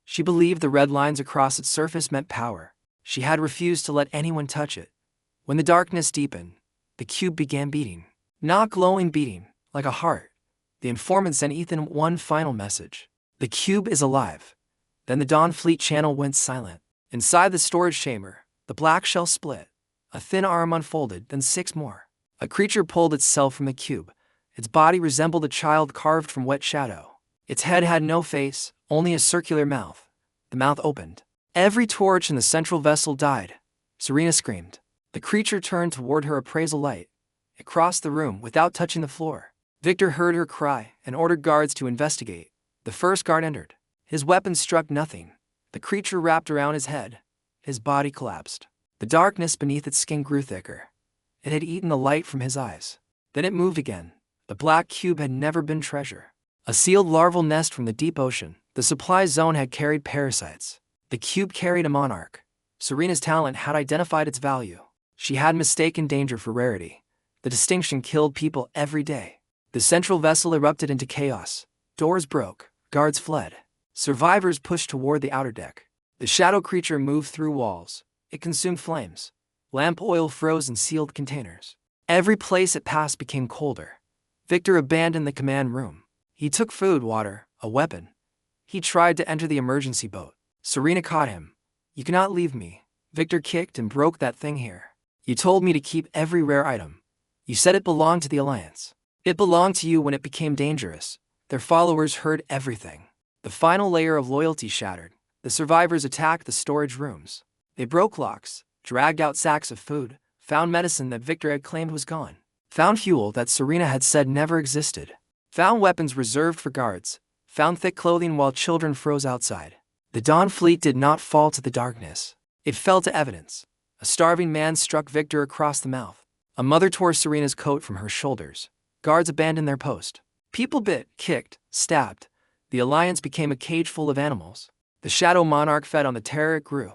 She believed the red lines across its surface meant power. She had refused to let anyone touch it. When the darkness deepened, the cube began beating. Not glowing beating, like a heart. The informant sent Ethan one final message. The cube is alive. Then the Dawn Fleet channel went silent. Inside the storage chamber, the black shell split. A thin arm unfolded, then 6 more. A creature pulled itself from the cube. Its body resembled a child carved from wet shadow. Its head had no face, only a circular mouth. The mouth opened. Every torch in the central vessel died. Serena screamed. The creature turned toward her appraisal light. It crossed the room without touching the floor. Victor heard her cry and ordered guards to investigate. The first guard entered. His weapon struck nothing. The creature wrapped around his head. His body collapsed. The darkness beneath its skin grew thicker. It had eaten the light from his eyes. Then it moved again. The black cube had never been treasure. A sealed larval nest from the deep ocean. The supply zone had carried parasites. The cube carried a monarch. Serena's talent had identified its value. She had mistaken danger for rarity. The distinction killed people every day. The central vessel erupted into chaos. Doors broke. Guards fled. Survivors pushed toward the outer deck. The shadow creature moved through walls. It consumed flames. Lamp oil froze in sealed containers. Every place it passed became colder. Victor abandoned the command room. He took food, water, a weapon. He tried to enter the emergency boat. Serena caught him. You cannot leave me. Victor kicked and broke that thing here. You told me to keep every rare item. You said it belonged to the Alliance. It belonged to you when it became dangerous. Their followers heard everything. The final layer of loyalty shattered. The survivors attacked the storage rooms. They broke locks, dragged out sacks of food, found medicine that Victor had claimed was gone, found fuel that Serena had said never existed, found weapons reserved for guards, found thick clothing while children froze outside. The Dawn Fleet did not fall to the darkness. It fell to evidence. A starving man struck Victor across the mouth. A mother tore Serena's coat from her shoulders. Guards abandoned their post. People bit, kicked, stabbed. The alliance became a cage full of animals. The shadow monarch fed on the terror it grew.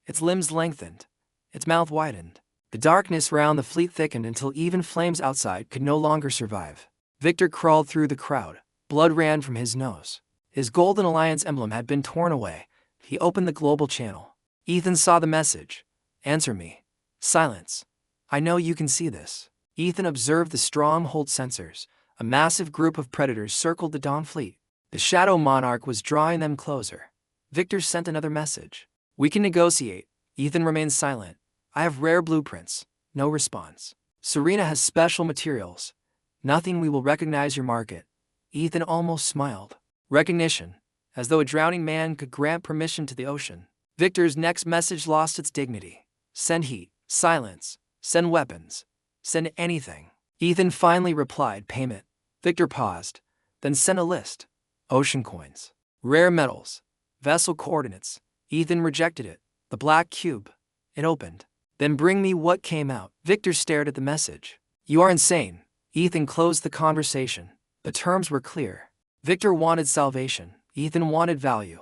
Its limbs lengthened. Its mouth widened. The darkness around the fleet thickened until even flames outside could no longer survive. Victor crawled through the crowd. Blood ran from his nose. His Golden Alliance emblem had been torn away. He opened the global channel. Ethan saw the message. Answer me. Silence. I know you can see this. Ethan observed the stronghold sensors. A massive group of predators circled the Dawn fleet. The Shadow Monarch was drawing them closer. Victor sent another message. We can negotiate. Ethan remained silent. I have rare blueprints. No response. Serena has special materials. Nothing. We will recognize your market. Ethan almost smiled. Recognition. As though a drowning man could grant permission to the ocean. Victor's next message lost its dignity. Send heat. Silence. Send weapons. Send anything. Ethan finally replied, payment. Victor paused. Then sent a list. Ocean coins. Rare metals. Vessel coordinates. Ethan rejected it. The black cube. It opened. Then bring me what came out. Victor stared at the message. You are insane. Ethan closed the conversation. The terms were clear. Victor wanted salvation. Ethan wanted value.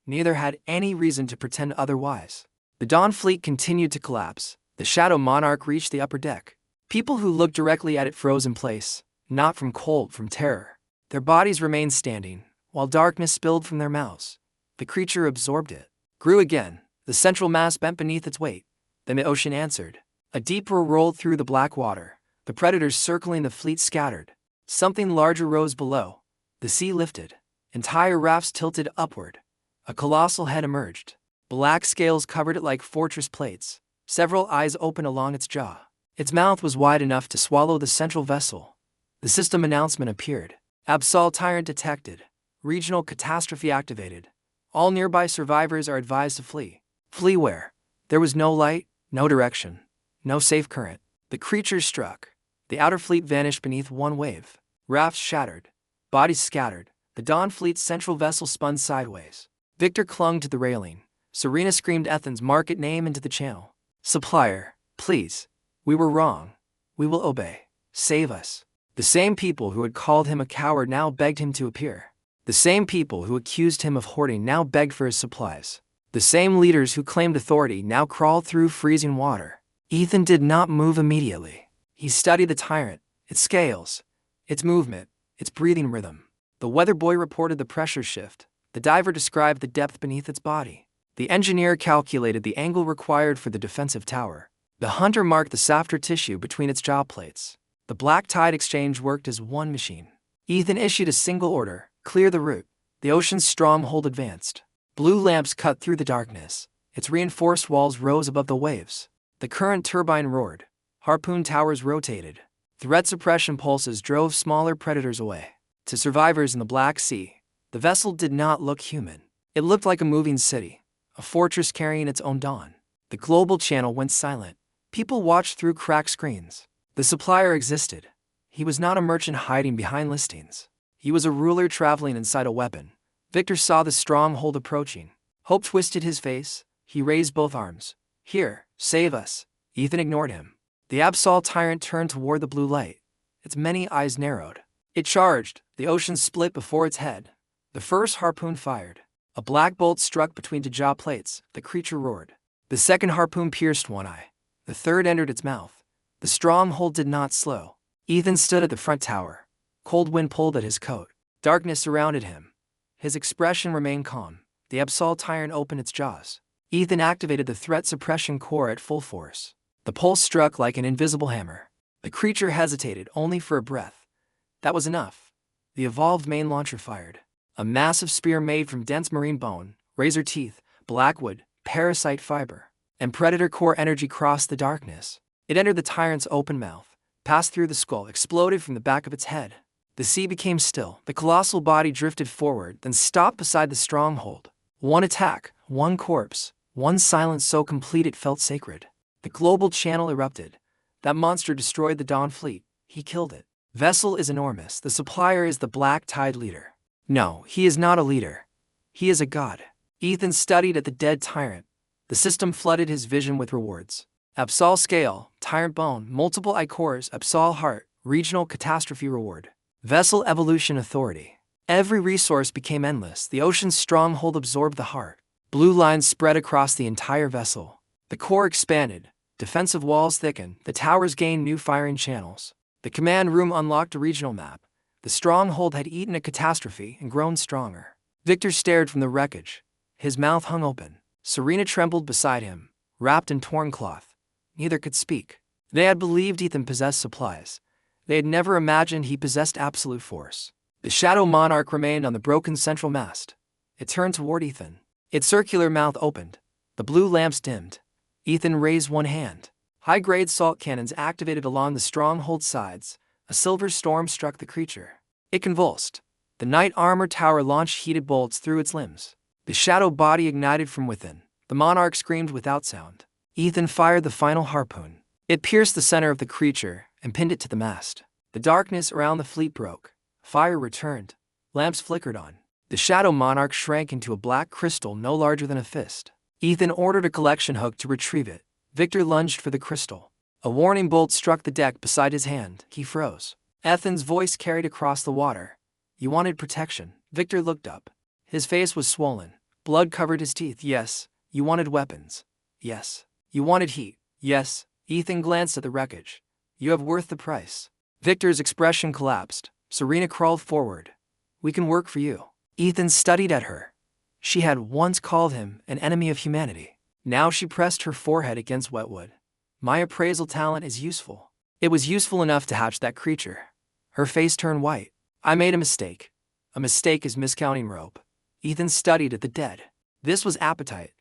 Neither had any reason to pretend otherwise. The Dawn fleet continued to collapse. The Shadow Monarch reached the upper deck. People who looked directly at it froze in place, not from cold, from terror. Their bodies remained standing, while darkness spilled from their mouths. The creature absorbed it. Grew again. The central mass bent beneath its weight. Then the ocean answered. A deep roar rolled through the black water. The predators circling the fleet scattered. Something larger rose below. The sea lifted. Entire rafts tilted upward. A colossal head emerged. Black scales covered it like fortress plates. Several eyes opened along its jaw. Its mouth was wide enough to swallow the central vessel. The system announcement appeared. Absol Tyrant detected. Regional catastrophe activated. All nearby survivors are advised to flee. Flee where? There was no light, no direction, no safe current. The creatures struck. The outer fleet vanished beneath one wave. Rafts shattered. Bodies scattered. The Dawn fleet's central vessel spun sideways. Victor clung to the railing. Serena screamed Ethan's market name into the channel. Supplier, please. We were wrong. We will obey. Save us. The same people who had called him a coward now begged him to appear. The same people who accused him of hoarding now begged for his supplies. The same leaders who claimed authority now crawled through freezing water. Ethan did not move immediately. He studied the tyrant, its scales, its movement, its breathing rhythm. The weather boy reported the pressure shift. The diver described the depth beneath its body. The engineer calculated the angle required for the defensive tower. The hunter marked the softer tissue between its jaw plates. The black tide exchange worked as one machine. Ethan issued a single order: clear the route. The ocean's stronghold advanced. Blue lamps cut through the darkness. Its reinforced walls rose above the waves. The current turbine roared. Harpoon towers rotated. Threat suppression pulses drove smaller predators away. To survivors in the Black Sea, the vessel did not look human. It looked like a moving city, a fortress carrying its own dawn. The global channel went silent. People watched through cracked screens. The supplier existed. He was not a merchant hiding behind listings. He was a ruler traveling inside a weapon. Victor saw the stronghold approaching. Hope twisted his face. He raised both arms. Here, save us. Ethan ignored him. The Absol Tyrant turned toward the blue light. Its many eyes narrowed. It charged. The ocean split before its head. The first harpoon fired. A black bolt struck between the jaw plates. The creature roared. The second harpoon pierced one eye. The third entered its mouth. The stronghold did not slow. Ethan stood at the front tower. Cold wind pulled at his coat. Darkness surrounded him. His expression remained calm. The Absol Tyrant opened its jaws. Ethan activated the threat suppression core at full force. The pulse struck like an invisible hammer. The creature hesitated only for a breath. That was enough. The evolved main launcher fired. A massive spear made from dense marine bone, razor teeth, blackwood, parasite fiber, and predator core energy crossed the darkness. It entered the tyrant's open mouth, passed through the skull, exploded from the back of its head. The sea became still. The colossal body drifted forward, then stopped beside the stronghold. One attack, one corpse, one silence so complete it felt sacred. The global channel erupted. That monster destroyed the Dawn fleet. He killed it. Vessel is enormous. The supplier is the Black Tide leader. No, he is not a leader. He is a god. Ethan studied at the dead tyrant. The system flooded his vision with rewards. Absol scale, tyrant bone, multiple icores, Absol heart, regional catastrophe reward. Vessel Evolution Authority. Every resource became endless. The ocean's stronghold absorbed the heart. Blue lines spread across the entire vessel. The core expanded. Defensive walls thickened. The towers gained new firing channels. The command room unlocked a regional map. The stronghold had eaten a catastrophe and grown stronger. Victor stared from the wreckage. His mouth hung open. Serena trembled beside him, wrapped in torn cloth. Neither could speak. They had believed Ethan possessed supplies. They had never imagined he possessed absolute force. The Shadow Monarch remained on the broken central mast. It turned toward Ethan. Its circular mouth opened. The blue lamps dimmed. Ethan raised one hand. High-grade salt cannons activated along the stronghold sides. A silver storm struck the creature. It convulsed. The knight armor tower launched heated bolts through its limbs. The shadow body ignited from within. The monarch screamed without sound. Ethan fired the final harpoon. It pierced the center of the creature and pinned it to the mast. The darkness around the fleet broke. Fire returned. Lamps flickered on. The shadow monarch shrank into a black crystal no larger than a fist. Ethan ordered a collection hook to retrieve it. Victor lunged for the crystal. A warning bolt struck the deck beside his hand. He froze. Ethan's voice carried across the water. You wanted protection. Victor looked up. His face was swollen. Blood covered his teeth. Yes. You wanted weapons. Yes. You wanted heat. Yes. Ethan glanced at the wreckage. You have worth the price. Victor's expression collapsed. Serena crawled forward. We can work for you. Ethan studied at her. She had once called him an enemy of humanity. Now she pressed her forehead against wetwood. My appraisal talent is useful. It was useful enough to hatch that creature. Her face turned white. I made a mistake. A mistake is miscounting rope. Ethan studied at the dead. This was appetite.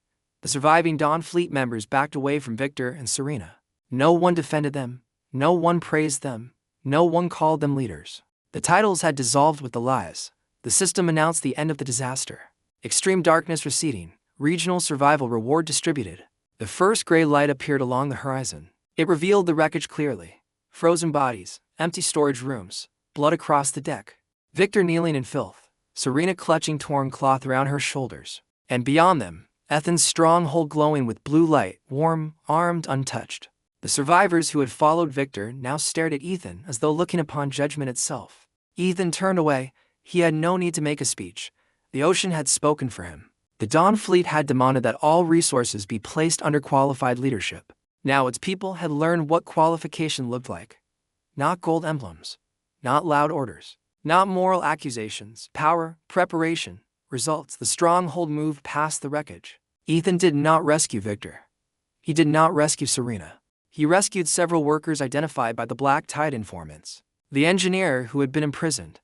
The surviving Dawn Fleet members backed away from Victor and Serena. No one defended them. No one praised them. No one called them leaders. The titles had dissolved with the lies. The system announced the end of the disaster. Extreme darkness receding. Regional survival reward distributed. The first gray light appeared along the horizon. It revealed the wreckage clearly. Frozen bodies, empty storage rooms, blood across the deck. Victor kneeling in filth. Serena clutching torn cloth around her shoulders. And beyond them, Ethan's stronghold glowing with blue light, warm, armed, untouched. The survivors who had followed Victor now stared at Ethan as though looking upon judgment itself. Ethan turned away. He had no need to make a speech. The ocean had spoken for him. The Dawn Fleet had demanded that all resources be placed under qualified leadership. Now its people had learned what qualification looked like. Not gold emblems. Not loud orders. Not moral accusations. Power, preparation, results. The stronghold moved past the wreckage. Ethan did not rescue Victor. He did not rescue Serena. He rescued several workers identified by the Black Tide informants. The engineer who had been imprisoned.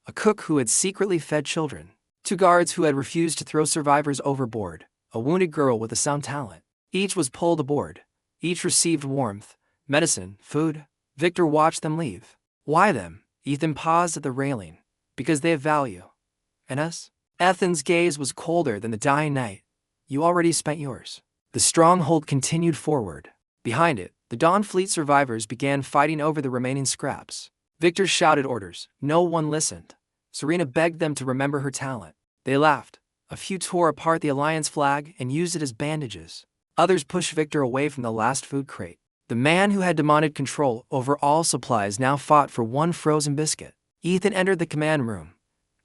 A cook who had secretly fed children. 2 guards who had refused to throw survivors overboard. A wounded girl with a sound talent. Each was pulled aboard. Each received warmth, medicine, food. Victor watched them leave. Why them? Ethan paused at the railing. Because they have value. And us? Ethan's gaze was colder than the dying night. You already spent yours. The stronghold continued forward. Behind it, the Dawn Fleet survivors began fighting over the remaining scraps. Victor shouted orders. No one listened. Serena begged them to remember her talent. They laughed. A few tore apart the Alliance flag and used it as bandages. Others pushed Victor away from the last food crate. The man who had demanded control over all supplies now fought for one frozen biscuit. Ethan entered the command room.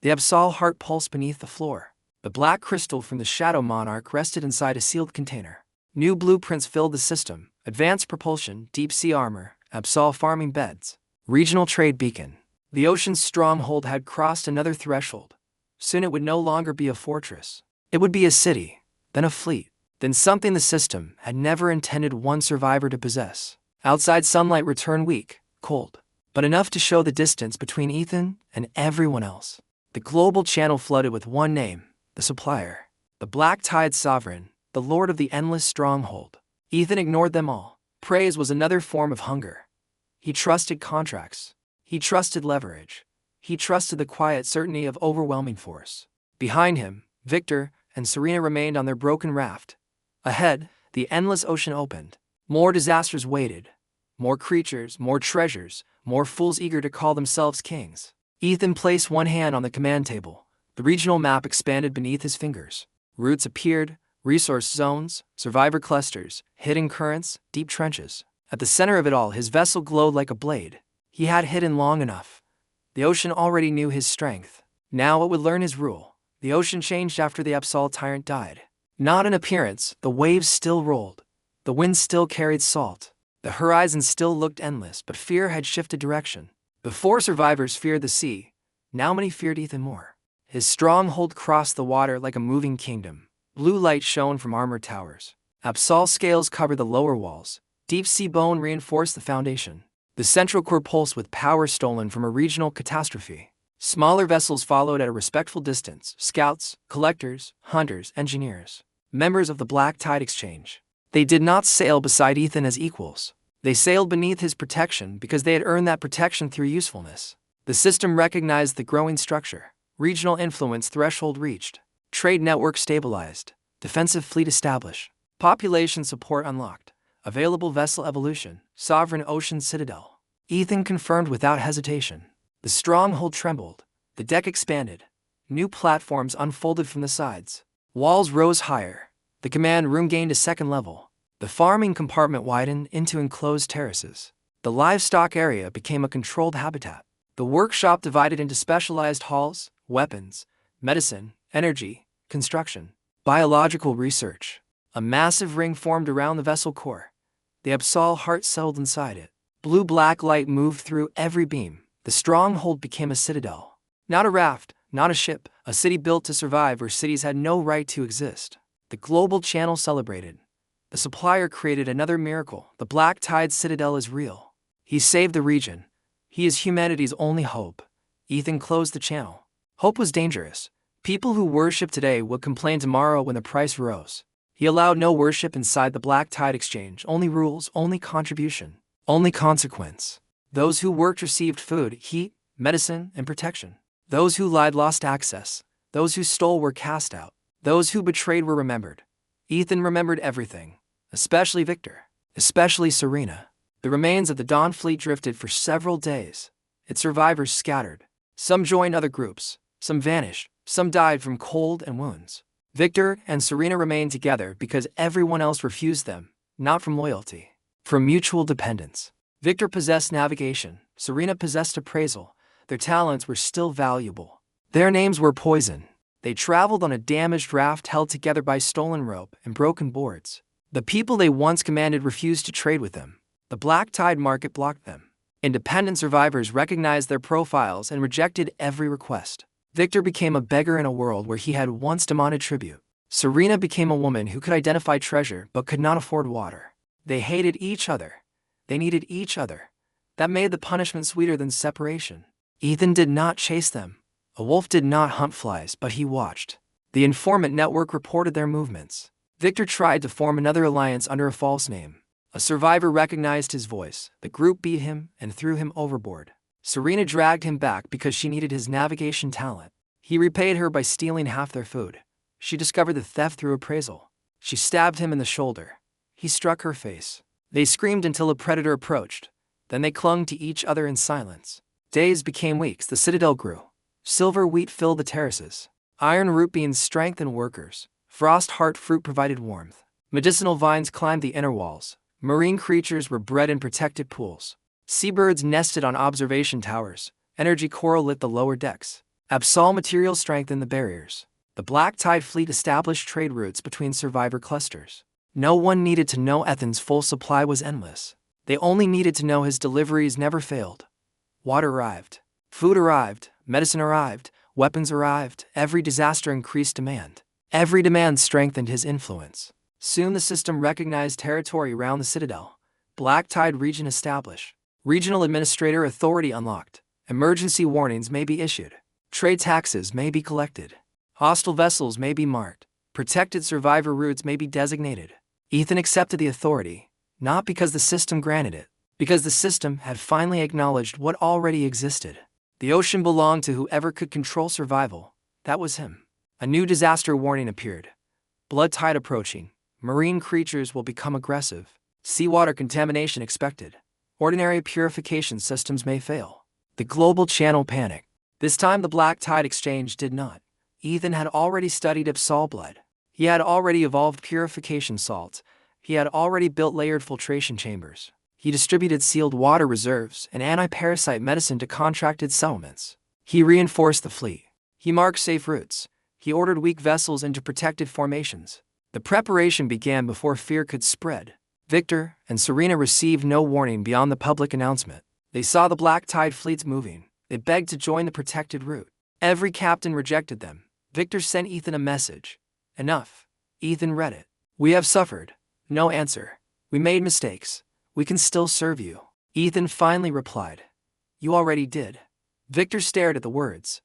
The Absol heart pulsed beneath the floor. The black crystal from the Shadow Monarch rested inside a sealed container. New blueprints filled the system. Advanced propulsion, deep-sea armor, Absol farming beds. Regional trade beacon. The ocean's stronghold had crossed another threshold. Soon it would no longer be a fortress. It would be a city, then a fleet, then something the system had never intended one survivor to possess. Outside sunlight returned weak, cold, but enough to show the distance between Ethan and everyone else. The global channel flooded with one name, the supplier, the Black Tide Sovereign, the Lord of the Endless Stronghold. Ethan ignored them all. Praise was another form of hunger. He trusted contracts. He trusted leverage. He trusted the quiet certainty of overwhelming force. Behind him, Victor and Serena remained on their broken raft. Ahead, the endless ocean opened. More disasters waited. More creatures, more treasures, more fools eager to call themselves kings. Ethan placed one hand on the command table. The regional map expanded beneath his fingers. Routes appeared, resource zones, survivor clusters, hidden currents, deep trenches. At the center of it all, his vessel glowed like a blade. He had hidden long enough. The ocean already knew his strength. Now it would learn his rule. The ocean changed after the Absol tyrant died. Not in appearance, the waves still rolled. The wind still carried salt. The horizon still looked endless, but fear had shifted direction. Before survivors feared the sea, now many feared Ethan more. His stronghold crossed the water like a moving kingdom. Blue light shone from armored towers. Absol scales covered the lower walls. Deep sea bone reinforced the foundation. The central core pulsed with power stolen from a regional catastrophe. Smaller vessels followed at a respectful distance: scouts, collectors, hunters, engineers, members of the Black Tide Exchange. They did not sail beside Ethan as equals. They sailed beneath his protection because they had earned that protection through usefulness. The system recognized the growing structure. Regional influence threshold reached. Trade network stabilized. Defensive fleet established. Population support unlocked. Available vessel evolution. Sovereign ocean citadel. Ethan confirmed without hesitation. The stronghold trembled. The deck expanded. New platforms unfolded from the sides. Walls rose higher. The command room gained a second level. The farming compartment widened into enclosed terraces. The livestock area became a controlled habitat. The workshop divided into specialized halls: weapons, medicine, energy, construction, biological research. A massive ring formed around the vessel core. The Absol heart settled inside it. Blue-black light moved through every beam. The stronghold became a citadel. Not a raft, not a ship, a city built to survive where cities had no right to exist. The global channel celebrated. The supplier created another miracle. The Black Tide Citadel is real. He saved the region. He is humanity's only hope. Ethan closed the channel. Hope was dangerous. People who worship today would complain tomorrow when the price rose. He allowed no worship inside the Black Tide Exchange. Only rules, only contribution, only consequence. Those who worked received food, heat, medicine, and protection. Those who lied lost access. Those who stole were cast out. Those who betrayed were remembered. Ethan remembered everything, especially Victor, especially Serena. The remains of the Dawn Fleet drifted for several days. Its survivors scattered. Some joined other groups, some vanished, some died from cold and wounds. Victor and Serena remained together because everyone else refused them, not from loyalty, from mutual dependence. Victor possessed navigation, Serena possessed appraisal. Their talents were still valuable. Their names were poison. They traveled on a damaged raft held together by stolen rope and broken boards. The people they once commanded refused to trade with them. The Black Tide market blocked them. Independent survivors recognized their profiles and rejected every request. Victor became a beggar in a world where he had once demanded tribute. Serena became a woman who could identify treasure but could not afford water. They hated each other. They needed each other. That made the punishment sweeter than separation. Ethan did not chase them. A wolf did not hunt flies, but he watched. The informant network reported their movements. Victor tried to form another alliance under a false name. A survivor recognized his voice. The group beat him and threw him overboard. Serena dragged him back because she needed his navigation talent. He repaid her by stealing half their food. She discovered the theft through appraisal. She stabbed him in the shoulder. He struck her face. They screamed until a predator approached. Then they clung to each other in silence. Days became weeks. The citadel grew. Silver wheat filled the terraces. Iron root beans strengthened workers. Frost heart fruit provided warmth. Medicinal vines climbed the inner walls. Marine creatures were bred in protected pools. Seabirds nested on observation towers. Energy coral lit the lower decks. Absol material strengthened the barriers. The Black Tide Fleet established trade routes between survivor clusters. No one needed to know Ethan's full supply was endless. They only needed to know his deliveries never failed. Water arrived. Food arrived. Medicine arrived. Weapons arrived. Every disaster increased demand. Every demand strengthened his influence. Soon the system recognized territory around the citadel. Black Tide region established. Regional administrator authority unlocked. Emergency warnings may be issued. Trade taxes may be collected. Hostile vessels may be marked. Protected survivor routes may be designated. Ethan accepted the authority, not because the system granted it, because the system had finally acknowledged what already existed. The ocean belonged to whoever could control survival. That was him. A new disaster warning appeared. Blood tide approaching. Marine creatures will become aggressive. Seawater contamination expected. Ordinary purification systems may fail. The global channel panicked. This time the Black Tide Exchange did not. Ethan had already studied Absol blood. He had already evolved purification salts. He had already built layered filtration chambers. He distributed sealed water reserves and anti-parasite medicine to contracted settlements. He reinforced the fleet. He marked safe routes. He ordered weak vessels into protected formations. The preparation began before fear could spread. Victor and Serena received no warning beyond the public announcement. They saw the black tide fleets moving. They begged to join the protected route. Every captain rejected them. Victor sent Ethan a message. Enough. Ethan read it. We have suffered. No answer. We made mistakes. We can still serve you. Ethan finally replied. You already did. Victor stared at the words.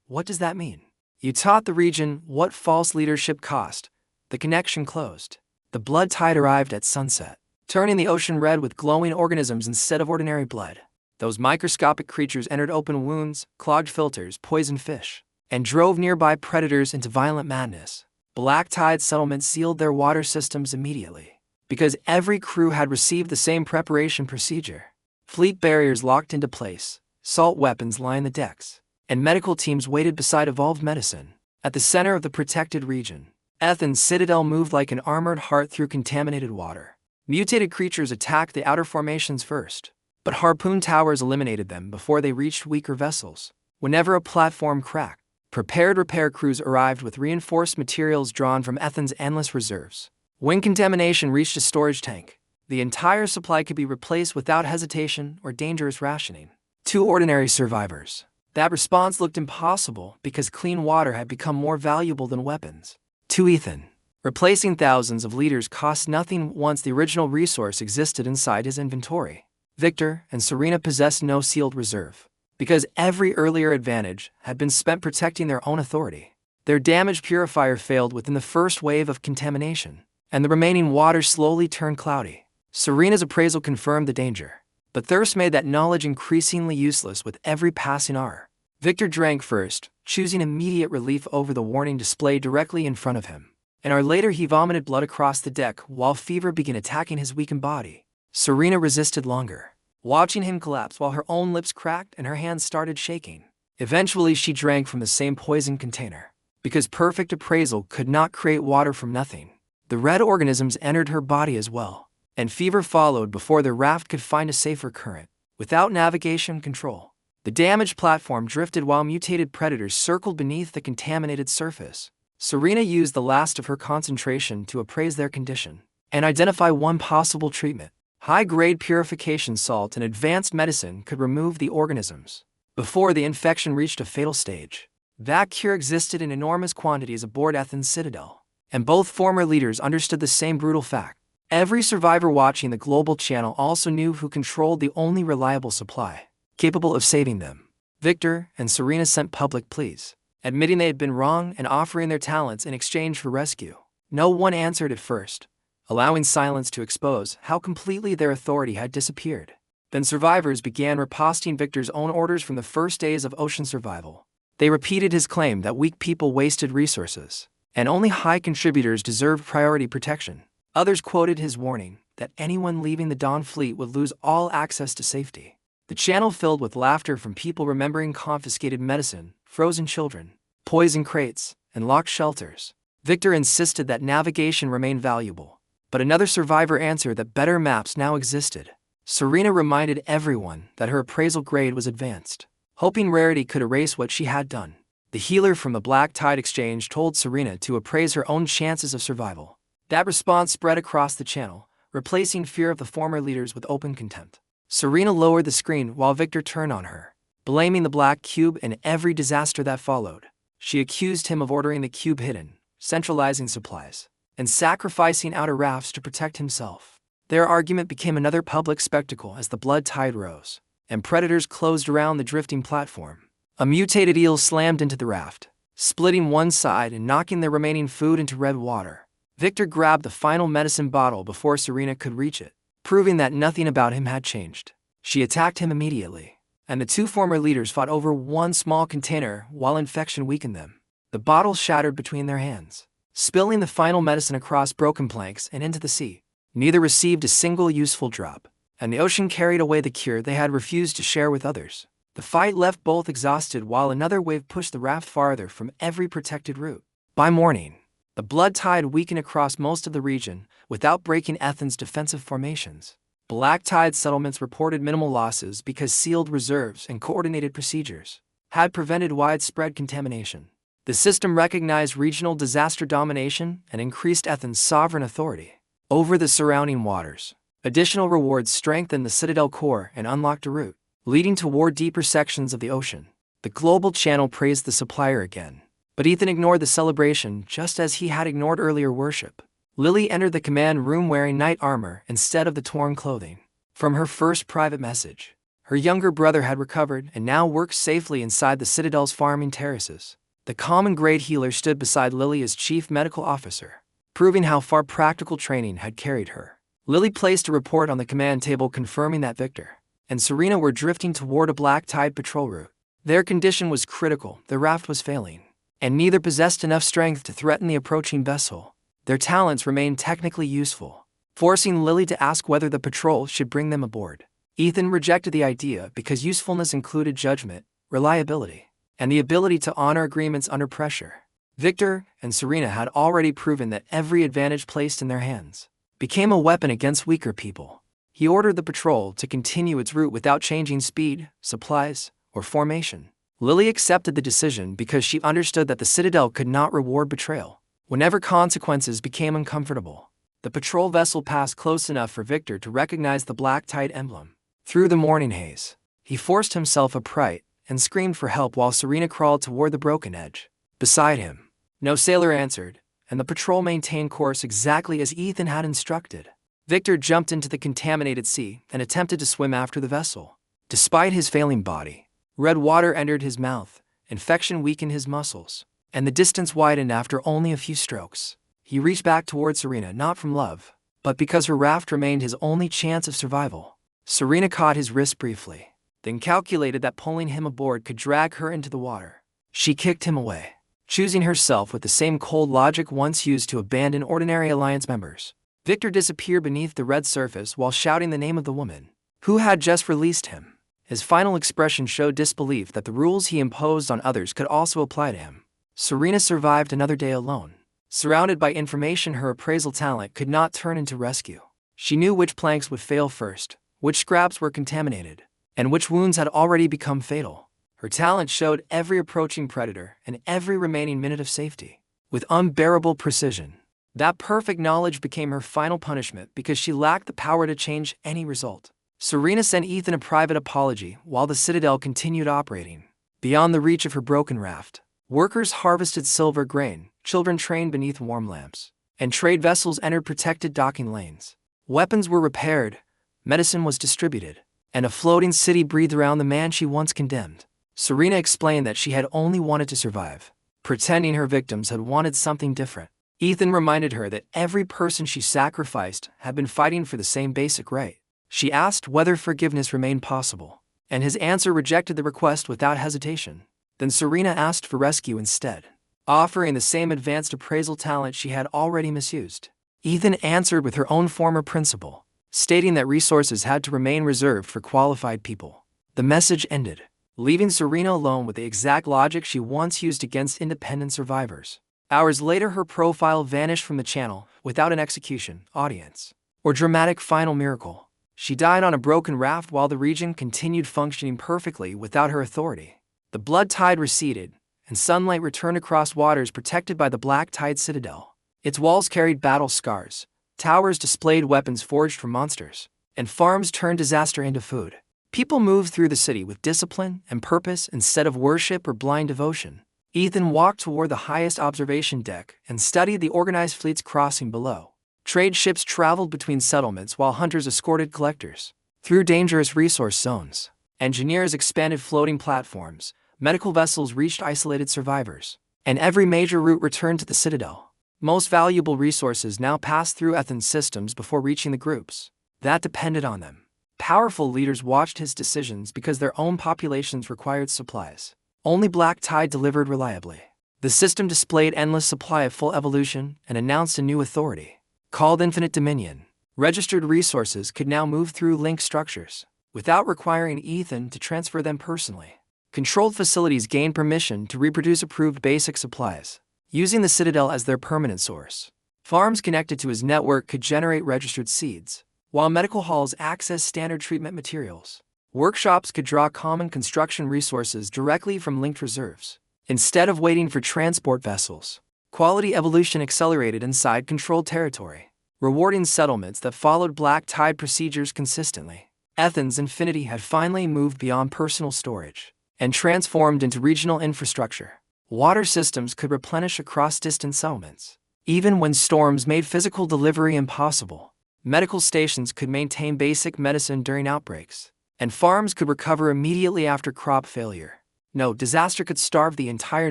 What does that mean? You taught the region what false leadership cost. The connection closed. The blood tide arrived at sunset, turning the ocean red with glowing organisms instead of ordinary blood. Those microscopic creatures entered open wounds, clogged filters, poisoned fish, and drove nearby predators into violent madness. Black tide settlements sealed their water systems immediately, because every crew had received the same preparation procedure. Fleet barriers locked into place, assault weapons lined the decks, and medical teams waited beside evolved medicine. At the center of the protected region, Ethan's citadel moved like an armored heart through contaminated water. Mutated creatures attacked the outer formations first, but harpoon towers eliminated them before they reached weaker vessels. Whenever a platform cracked, prepared repair crews arrived with reinforced materials drawn from Ethan's endless reserves. When contamination reached a storage tank, the entire supply could be replaced without hesitation or dangerous rationing. 2 ordinary survivors. That response looked impossible because clean water had become more valuable than weapons. To Ethan, replacing thousands of liters cost nothing once the original resource existed inside his inventory. Victor and Serena possessed no sealed reserve, because every earlier advantage had been spent protecting their own authority. Their damaged purifier failed within the first wave of contamination, and the remaining water slowly turned cloudy. Serena's appraisal confirmed the danger, but thirst made that knowledge increasingly useless with every passing hour. Victor drank first, choosing immediate relief over the warning displayed directly in front of him. An hour later he vomited blood across the deck while fever began attacking his weakened body. Serena resisted longer, watching him collapse while her own lips cracked and her hands started shaking. Eventually she drank from the same poison container, because perfect appraisal could not create water from nothing. The red organisms entered her body as well, and fever followed before the raft could find a safer current. Without navigation control, the damaged platform drifted while mutated predators circled beneath the contaminated surface. Serena used the last of her concentration to appraise their condition and identify one possible treatment. High-grade purification salt and advanced medicine could remove the organisms before the infection reached a fatal stage. That cure existed in enormous quantities aboard Ethan's citadel, and both former leaders understood the same brutal fact. Every survivor watching the global channel also knew who controlled the only reliable supply capable of saving them. Victor and Serena sent public pleas, admitting they had been wrong and offering their talents in exchange for rescue. No one answered at first, allowing silence to expose how completely their authority had disappeared. Then survivors began riposting Victor's own orders from the first days of ocean survival. They repeated his claim that weak people wasted resources, and only high contributors deserved priority protection. Others quoted his warning that anyone leaving the Dawn Fleet would lose all access to safety. The channel filled with laughter from people remembering confiscated medicine, frozen children, poison crates, and locked shelters. Victor insisted that navigation remain valuable, but another survivor answered that better maps now existed. Serena reminded everyone that her appraisal grade was advanced, hoping rarity could erase what she had done. The healer from the Black Tide Exchange told Serena to appraise her own chances of survival. That response spread across the channel, replacing fear of the former leaders with open contempt. Serena lowered the screen while Victor turned on her, blaming the Black Cube and every disaster that followed. She accused him of ordering the cube hidden, centralizing supplies, and sacrificing outer rafts to protect himself. Their argument became another public spectacle as the blood tide rose, and predators closed around the drifting platform. A mutated eel slammed into the raft, splitting one side and knocking the remaining food into red water. Victor grabbed the final medicine bottle before Serena could reach it, proving that nothing about him had changed. She attacked him immediately, and the 2 former leaders fought over one small container while infection weakened them. The bottle shattered between their hands, spilling the final medicine across broken planks and into the sea. Neither received a single useful drop, and the ocean carried away the cure they had refused to share with others. The fight left both exhausted while another wave pushed the raft farther from every protected route. By morning, the blood tide weakened across most of the region without breaking Ethan's defensive formations. Black tide settlements reported minimal losses because sealed reserves and coordinated procedures had prevented widespread contamination. The system recognized regional disaster domination and increased Athens' sovereign authority over the surrounding waters. Additional rewards strengthened the Citadel core and unlocked a route leading toward deeper sections of the ocean. The global channel praised the supplier again, but Ethan ignored the celebration just as he had ignored earlier worship. Lily entered the command room wearing knight armor instead of the torn clothing from her first private message. Her younger brother had recovered and now worked safely inside the Citadel's farming terraces. The common grade healer stood beside Lily as chief medical officer, proving how far practical training had carried her. Lily placed a report on the command table confirming that Victor and Serena were drifting toward a black tide patrol route. Their condition was critical, the raft was failing, and neither possessed enough strength to threaten the approaching vessel. Their talents remained technically useful, forcing Lily to ask whether the patrol should bring them aboard. Ethan rejected the idea because usefulness included judgment, reliability, and the ability to honor agreements under pressure. Victor and Serena had already proven that every advantage placed in their hands became a weapon against weaker people. He ordered the patrol to continue its route without changing speed, supplies, or formation. Lily accepted the decision because she understood that the Citadel could not reward betrayal whenever consequences became uncomfortable. The patrol vessel passed close enough for Victor to recognize the black tide emblem. Through the morning haze, he forced himself upright and screamed for help while Serena crawled toward the broken edge beside him. No sailor answered, and the patrol maintained course exactly as Ethan had instructed. Victor jumped into the contaminated sea and attempted to swim after the vessel. Despite his failing body, red water entered his mouth, infection weakened his muscles, and the distance widened after only a few strokes. He reached back toward Serena not from love, but because her raft remained his only chance of survival. Serena caught his wrist briefly, then calculated that pulling him aboard could drag her into the water. She kicked him away, choosing herself with the same cold logic once used to abandon ordinary alliance members. Victor disappeared beneath the red surface while shouting the name of the woman who had just released him. His final expression showed disbelief that the rules he imposed on others could also apply to him. Serena survived another day alone. Surrounded by information her appraisal talent could not turn into rescue. She knew which planks would fail first, which scraps were contaminated, and which wounds had already become fatal. Her talent showed every approaching predator and every remaining minute of safety with unbearable precision. That perfect knowledge became her final punishment because she lacked the power to change any result. Serena sent Ethan a private apology while the Citadel continued operating. Beyond the reach of her broken raft, workers harvested silver grain, children trained beneath warm lamps, and trade vessels entered protected docking lanes. Weapons were repaired, medicine was distributed, and a floating city breathed around the man she once condemned. Serena explained that she had only wanted to survive, pretending her victims had wanted something different. Ethan reminded her that every person she sacrificed had been fighting for the same basic right. She asked whether forgiveness remained possible, and his answer rejected the request without hesitation. Then Serena asked for rescue instead, offering the same advanced appraisal talent she had already misused. Ethan answered with her own former principle, stating that resources had to remain reserved for qualified people. The message ended, leaving Serena alone with the exact logic she once used against independent survivors. Hours later, her profile vanished from the channel without an execution, audience, or dramatic final miracle. She died on a broken raft while the region continued functioning perfectly without her authority. The blood tide receded, and sunlight returned across waters protected by the black tide citadel. Its walls carried battle scars, towers displayed weapons forged from monsters, and farms turned disaster into food. People moved through the city with discipline and purpose instead of worship or blind devotion. Ethan walked toward the highest observation deck and studied the organized fleets crossing below. Trade ships traveled between settlements while hunters escorted collectors through dangerous resource zones. Engineers expanded floating platforms, medical vessels reached isolated survivors, and every major route returned to the citadel. Most valuable resources now passed through Ethan's systems before reaching the groups that depended on them. Powerful leaders watched his decisions because their own populations required supplies. Only Black Tide delivered reliably. The system displayed endless supply of full evolution and announced a new authority, called Infinite Dominion. Registered resources could now move through link structures, without requiring Ethan to transfer them personally. Controlled facilities gained permission to reproduce approved basic supplies, using the Citadel as their permanent source. Farms connected to his network could generate registered seeds, while medical halls accessed standard treatment materials. Workshops could draw common construction resources directly from linked reserves, instead of waiting for transport vessels. Quality evolution accelerated inside controlled territory, rewarding settlements that followed black tide procedures consistently. Athens' infinity had finally moved beyond personal storage and transformed into regional infrastructure. Water systems could replenish across distant settlements, even when storms made physical delivery impossible. Medical stations could maintain basic medicine during outbreaks, and farms could recover immediately after crop failure. No disaster could starve the entire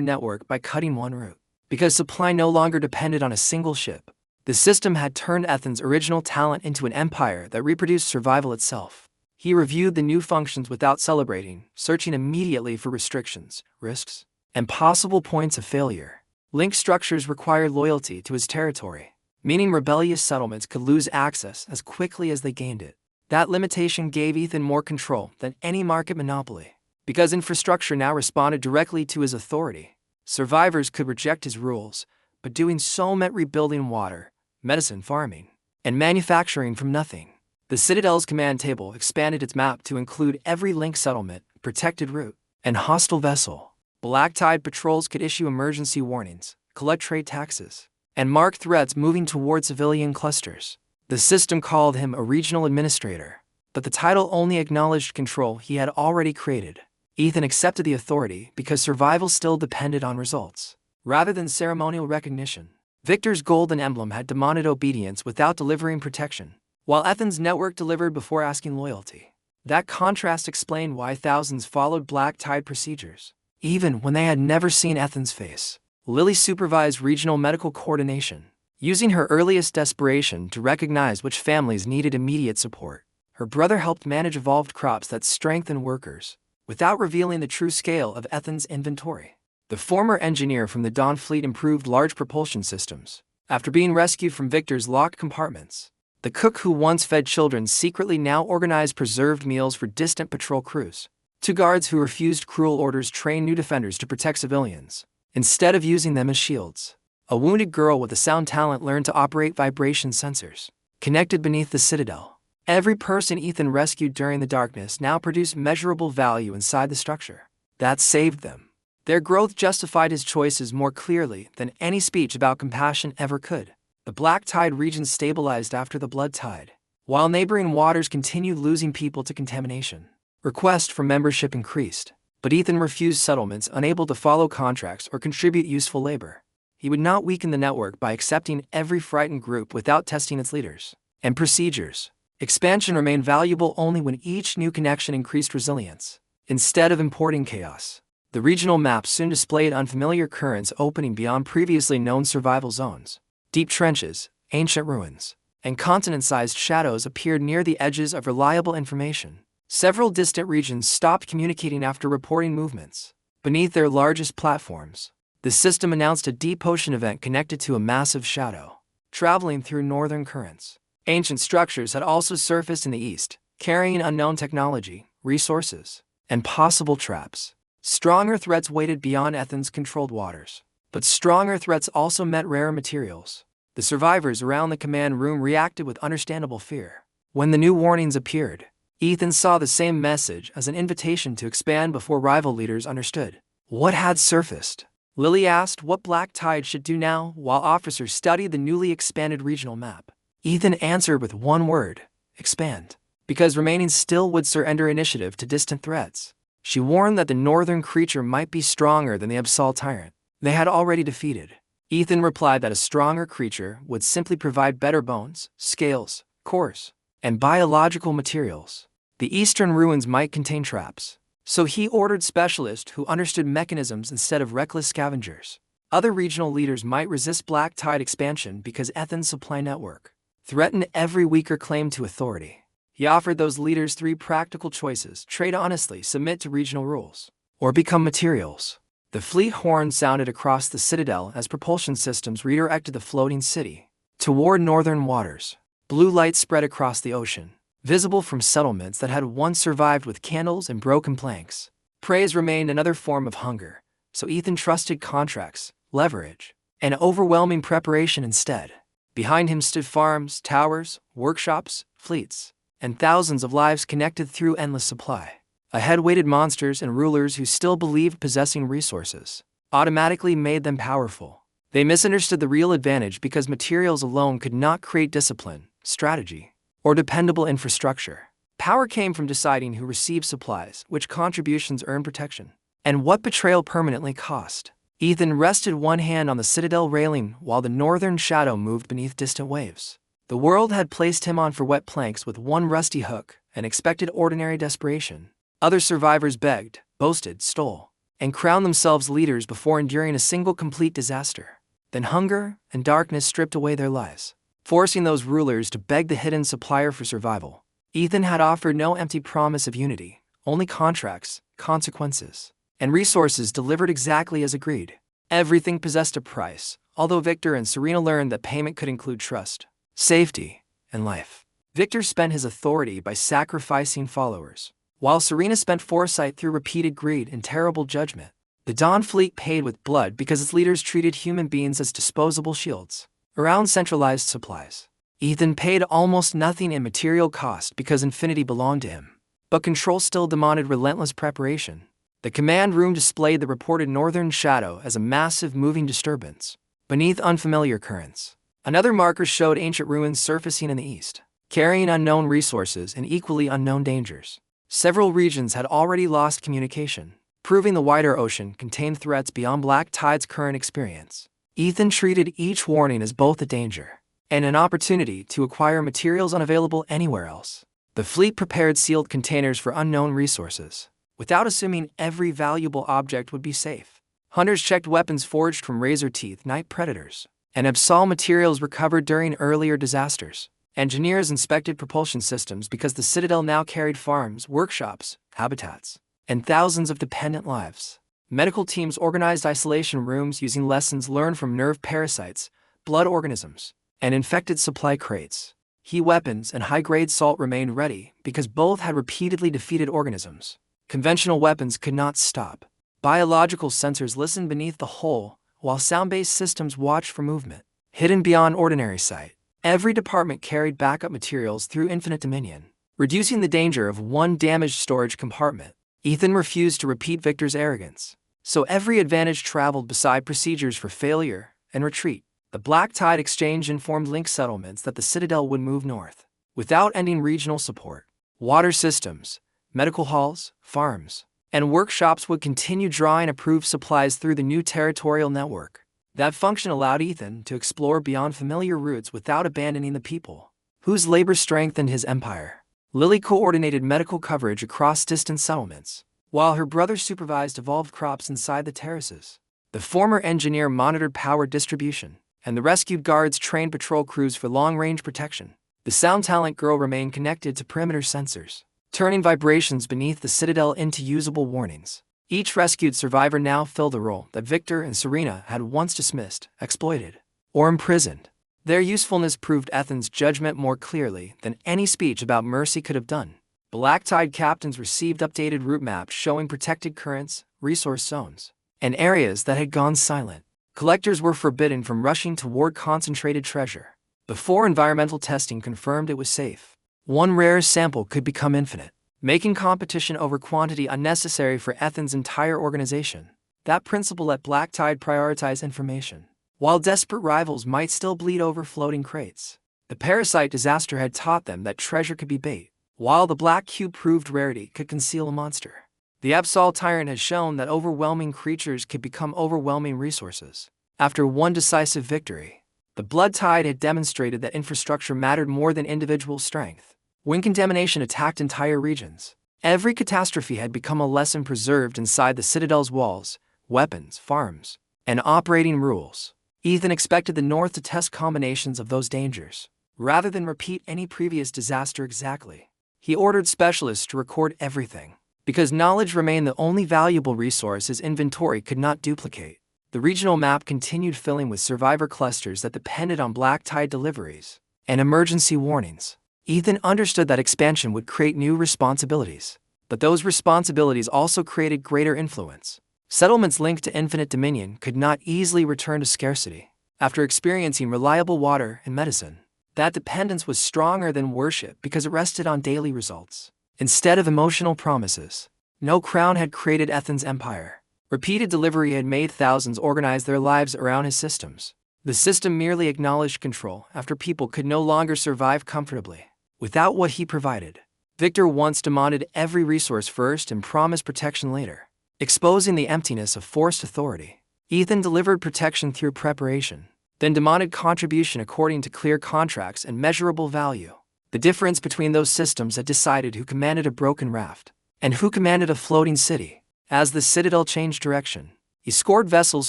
network by cutting one route, because supply no longer depended on a single ship. The system had turned Athens' original talent into an empire that reproduced survival itself. He reviewed the new functions without celebrating, searching immediately for restrictions, risks, and possible points of failure. Link structures required loyalty to his territory, meaning rebellious settlements could lose access as quickly as they gained it. That limitation gave Ethan more control than any market monopoly, because infrastructure now responded directly to his authority. Survivors could reject his rules, but doing so meant rebuilding water, medicine farming, and manufacturing from nothing. The Citadel's command table expanded its map to include every link settlement, protected route, and hostile vessel. Black tide patrols could issue emergency warnings, collect trade taxes, and mark threats moving toward civilian clusters. The system called him a regional administrator, but the title only acknowledged control he had already created. Ethan accepted the authority because survival still depended on results, rather than ceremonial recognition. Victor's golden emblem had demanded obedience without delivering protection, while Athens' network delivered before asking loyalty. That contrast explained why thousands followed black tide procedures, even when they had never seen Athens' face. Lily supervised regional medical coordination, using her earliest desperation to recognize which families needed immediate support. Her brother helped manage evolved crops that strengthened workers, without revealing the true scale of Athens' inventory. The former engineer from the Dawn Fleet improved large propulsion systems, after being rescued from Victor's locked compartments. The cook who once fed children secretly now organized preserved meals for distant patrol crews. Two guards who refused cruel orders trained new defenders to protect civilians, instead of using them as shields. A wounded girl with a sound talent learned to operate vibration sensors, connected beneath the citadel. Every person Ethan rescued during the darkness now produced measurable value inside the structure. That saved them. Their growth justified his choices more clearly than any speech about compassion ever could. The black tide region stabilized after the blood tide, while neighboring waters continued losing people to contamination. Requests for membership increased, but Ethan refused settlements unable to follow contracts or contribute useful labor. He would not weaken the network by accepting every frightened group without testing its leaders and procedures. Expansion remained valuable only when each new connection increased resilience, instead of importing chaos. The regional map soon displayed unfamiliar currents opening beyond previously known survival zones. Deep trenches, ancient ruins, and continent-sized shadows appeared near the edges of reliable information. Several distant regions stopped communicating after reporting movements. Beneath their largest platforms, the system announced a deep ocean event connected to a massive shadow, traveling through northern currents. Ancient structures had also surfaced in the east, carrying unknown technology, resources, and possible traps. Stronger threats waited beyond Athens' controlled waters, but stronger threats also meant rare materials. The survivors around the command room reacted with understandable fear. When the new warnings appeared, Ethan saw the same message as an invitation to expand before rival leaders understood what had surfaced. Lily asked what black tide should do now while officers studied the newly expanded regional map. Ethan answered with one word: expand, because remaining still would surrender initiative to distant threats. She warned that the northern creature might be stronger than the Absol tyrant they had already defeated. Ethan replied that a stronger creature would simply provide better bones, scales, cores, and biological materials. The eastern ruins might contain traps, so he ordered specialists who understood mechanisms instead of reckless scavengers. Other regional leaders might resist black tide expansion because Athens' supply network threatened every weaker claim to authority. He offered those leaders three practical choices: trade honestly, submit to regional rules, or become materials. The fleet horn sounded across the citadel as propulsion systems redirected the floating city toward northern waters. Blue light spread across the ocean, visible from settlements that had once survived with candles and broken planks. Praise remained another form of hunger, so Ethan trusted contracts, leverage, and overwhelming preparation instead. Behind him stood farms, towers, workshops, fleets, and thousands of lives connected through endless supply. Ahead waited monsters and rulers who still believed possessing resources automatically made them powerful. They misunderstood the real advantage because materials alone could not create discipline, strategy, or dependable infrastructure. Power came from deciding who received supplies, which contributions earned protection, and what betrayal permanently cost. Ethan rested one hand on the citadel railing while the northern shadow moved beneath distant waves. The world had placed him on for wet planks with one rusty hook and expected ordinary desperation. Other survivors begged, boasted, stole, and crowned themselves leaders before enduring a single complete disaster. Then hunger and darkness stripped away their lives, forcing those rulers to beg the hidden supplier for survival. Ethan had offered no empty promise of unity, only contracts, consequences, and resources delivered exactly as agreed. Everything possessed a price, although Victor and Serena learned that payment could include trust, safety, and life. Victor spent his authority by sacrificing followers, while Serena spent foresight through repeated greed and terrible judgment. The Dawn Fleet paid with blood because its leaders treated human beings as disposable shields around centralized supplies. Ethan paid almost nothing in material cost because infinity belonged to him, but control still demanded relentless preparation. The command room displayed the reported northern shadow as a massive moving disturbance beneath unfamiliar currents. Another marker showed ancient ruins surfacing in the east, carrying unknown resources and equally unknown dangers. Several regions had already lost communication, proving the wider ocean contained threats beyond Black Tide's current experience. Ethan treated each warning as both a danger and an opportunity to acquire materials unavailable anywhere else. The fleet prepared sealed containers for unknown resources, without assuming every valuable object would be safe. Hunters checked weapons forged from razor teeth night predators, and Absol materials recovered during earlier disasters. Engineers inspected propulsion systems because the Citadel now carried farms, workshops, habitats, and thousands of dependent lives. Medical teams organized isolation rooms using lessons learned from nerve parasites, blood organisms, and infected supply crates. Heat weapons and high-grade salt remained ready because both had repeatedly defeated organisms. Conventional weapons could not stop. Biological sensors listened beneath the hull, while sound-based systems watched for movement, hidden beyond ordinary sight. Every department carried backup materials through infinite dominion, reducing the danger of one damaged storage compartment. Ethan refused to repeat Victor's arrogance, so every advantage traveled beside procedures for failure and retreat. The Black Tide Exchange informed link settlements that the Citadel would move north, without ending regional support. Water systems, medical halls, farms, and workshops would continue drawing approved supplies through the new territorial network. That function allowed Ethan to explore beyond familiar routes without abandoning the people, whose labor strengthened his empire. Lily coordinated medical coverage across distant settlements, while her brother supervised evolved crops inside the terraces. The former engineer monitored power distribution, and the rescued guards trained patrol crews for long-range protection. The sound talent girl remained connected to perimeter sensors, turning vibrations beneath the Citadel into usable warnings. Each rescued survivor now filled a role that Victor and Serena had once dismissed, exploited, or imprisoned. Their usefulness proved Ethan's judgment more clearly than any speech about mercy could have done. Black Tide captains received updated route maps showing protected currents, resource zones, and areas that had gone silent. Collectors were forbidden from rushing toward concentrated treasure before environmental testing confirmed it was safe. One rare sample could become infinite, making competition over quantity unnecessary for Ethan's entire organization. That principle let Black Tide prioritize information, while desperate rivals might still bleed over floating crates. The parasite disaster had taught them that treasure could be bait, while the Black Cube proved rarity could conceal a monster. The Absol Tyrant had shown that overwhelming creatures could become overwhelming resources. After one decisive victory, the Blood Tide had demonstrated that infrastructure mattered more than individual strength. When contamination attacked entire regions, every catastrophe had become a lesson preserved inside the Citadel's walls, weapons, farms, and operating rules. Ethan expected the North to test combinations of those dangers, rather than repeat any previous disaster exactly. He ordered specialists to record everything, because knowledge remained the only valuable resource his inventory could not duplicate. The regional map continued filling with survivor clusters that depended on Black Tide deliveries and emergency warnings. Ethan understood that expansion would create new responsibilities, but those responsibilities also created greater influence. Settlements linked to infinite dominion could not easily return to scarcity. after experiencing reliable water and medicine. That dependence was stronger than worship because it rested on daily results, instead of emotional promises. No crown had created Ethan's empire. Repeated delivery had made thousands organize their lives around his systems. The system merely acknowledged control after people could no longer survive comfortably without what he provided. Victor once demanded every resource first and promised protection later, exposing the emptiness of forced authority. Ethan delivered protection through preparation, then demanded contribution according to clear contracts and measurable value. The difference between those systems had decided who commanded a broken raft and who commanded a floating city. As the Citadel changed direction, escort vessels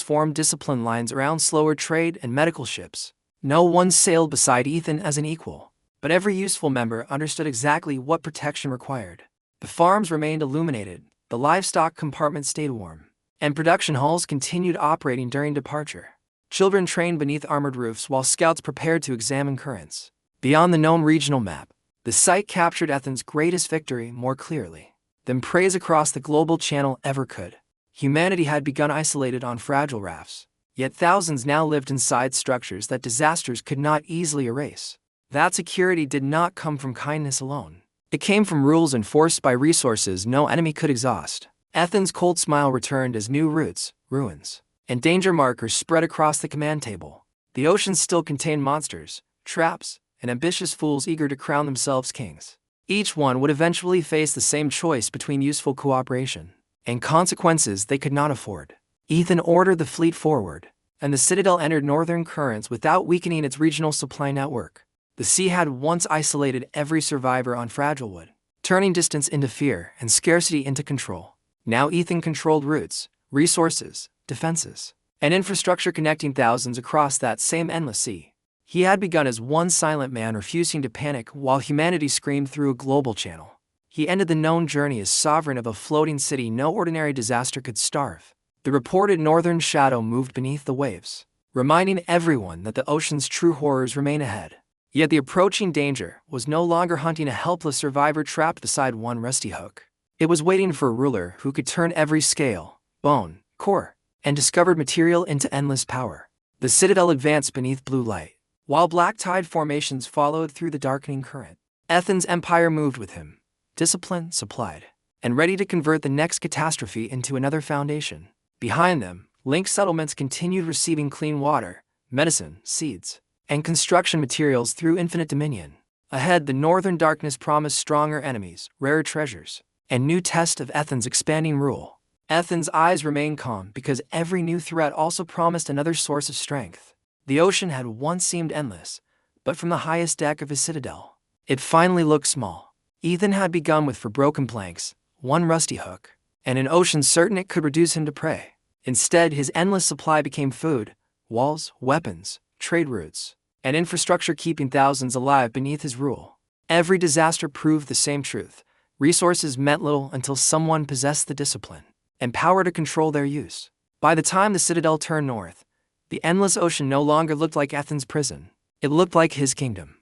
formed discipline lines around slower trade and medical ships. No one sailed beside Ethan as an equal, but every useful member understood exactly what protection required. The farms remained illuminated, the livestock compartment stayed warm, and production halls continued operating during departure. Children trained beneath armored roofs while scouts prepared to examine currents. Beyond the known regional map, the site captured Ethan's greatest victory more clearly than praise across the global channel ever could. Humanity had begun isolated on fragile rafts, yet thousands now lived inside structures that disasters could not easily erase. That security did not come from kindness alone. It came from rules enforced by resources no enemy could exhaust. Ethan's cold smile returned as new routes, ruins, and danger markers spread across the command table. The oceans still contained monsters, traps, and ambitious fools eager to crown themselves kings. Each one would eventually face the same choice between useful cooperation and consequences they could not afford. Ethan ordered the fleet forward, and the Citadel entered northern currents without weakening its regional supply network. The sea had once isolated every survivor on fragile wood, turning distance into fear and scarcity into control. Now Ethan controlled routes, resources, defenses, and infrastructure connecting thousands across that same endless sea. He had begun as one silent man refusing to panic while humanity screamed through a global channel. He ended the known journey as sovereign of a floating city no ordinary disaster could starve. The reported northern shadow moved beneath the waves, reminding everyone that the ocean's true horrors remain ahead. Yet the approaching danger was no longer hunting a helpless survivor trapped beside one rusty hook. It was waiting for a ruler who could turn every scale, bone, core, and discovered material into endless power. The Citadel advanced beneath blue light, while black tide formations followed through the darkening current. Ethan's empire moved with him, discipline supplied, and ready to convert the next catastrophe into another foundation. Behind them, linked settlements continued receiving clean water, medicine, seeds, and construction materials through infinite dominion. Ahead, the northern darkness promised stronger enemies, rarer treasures, and new tests of Ethan's expanding rule. Ethan's eyes remained calm because every new threat also promised another source of strength. The ocean had once seemed endless, but from the highest deck of his citadel, it finally looked small. Ethan had begun with 4 broken planks, 1 rusty hook, and an ocean certain it could reduce him to prey. Instead, his endless supply became food, walls, weapons, trade routes, and infrastructure keeping thousands alive beneath his rule. Every disaster proved the same truth. Resources meant little until someone possessed the discipline and power to control their use. By the time the Citadel turned north, the endless ocean no longer looked like Ethan's prison. It looked like his kingdom.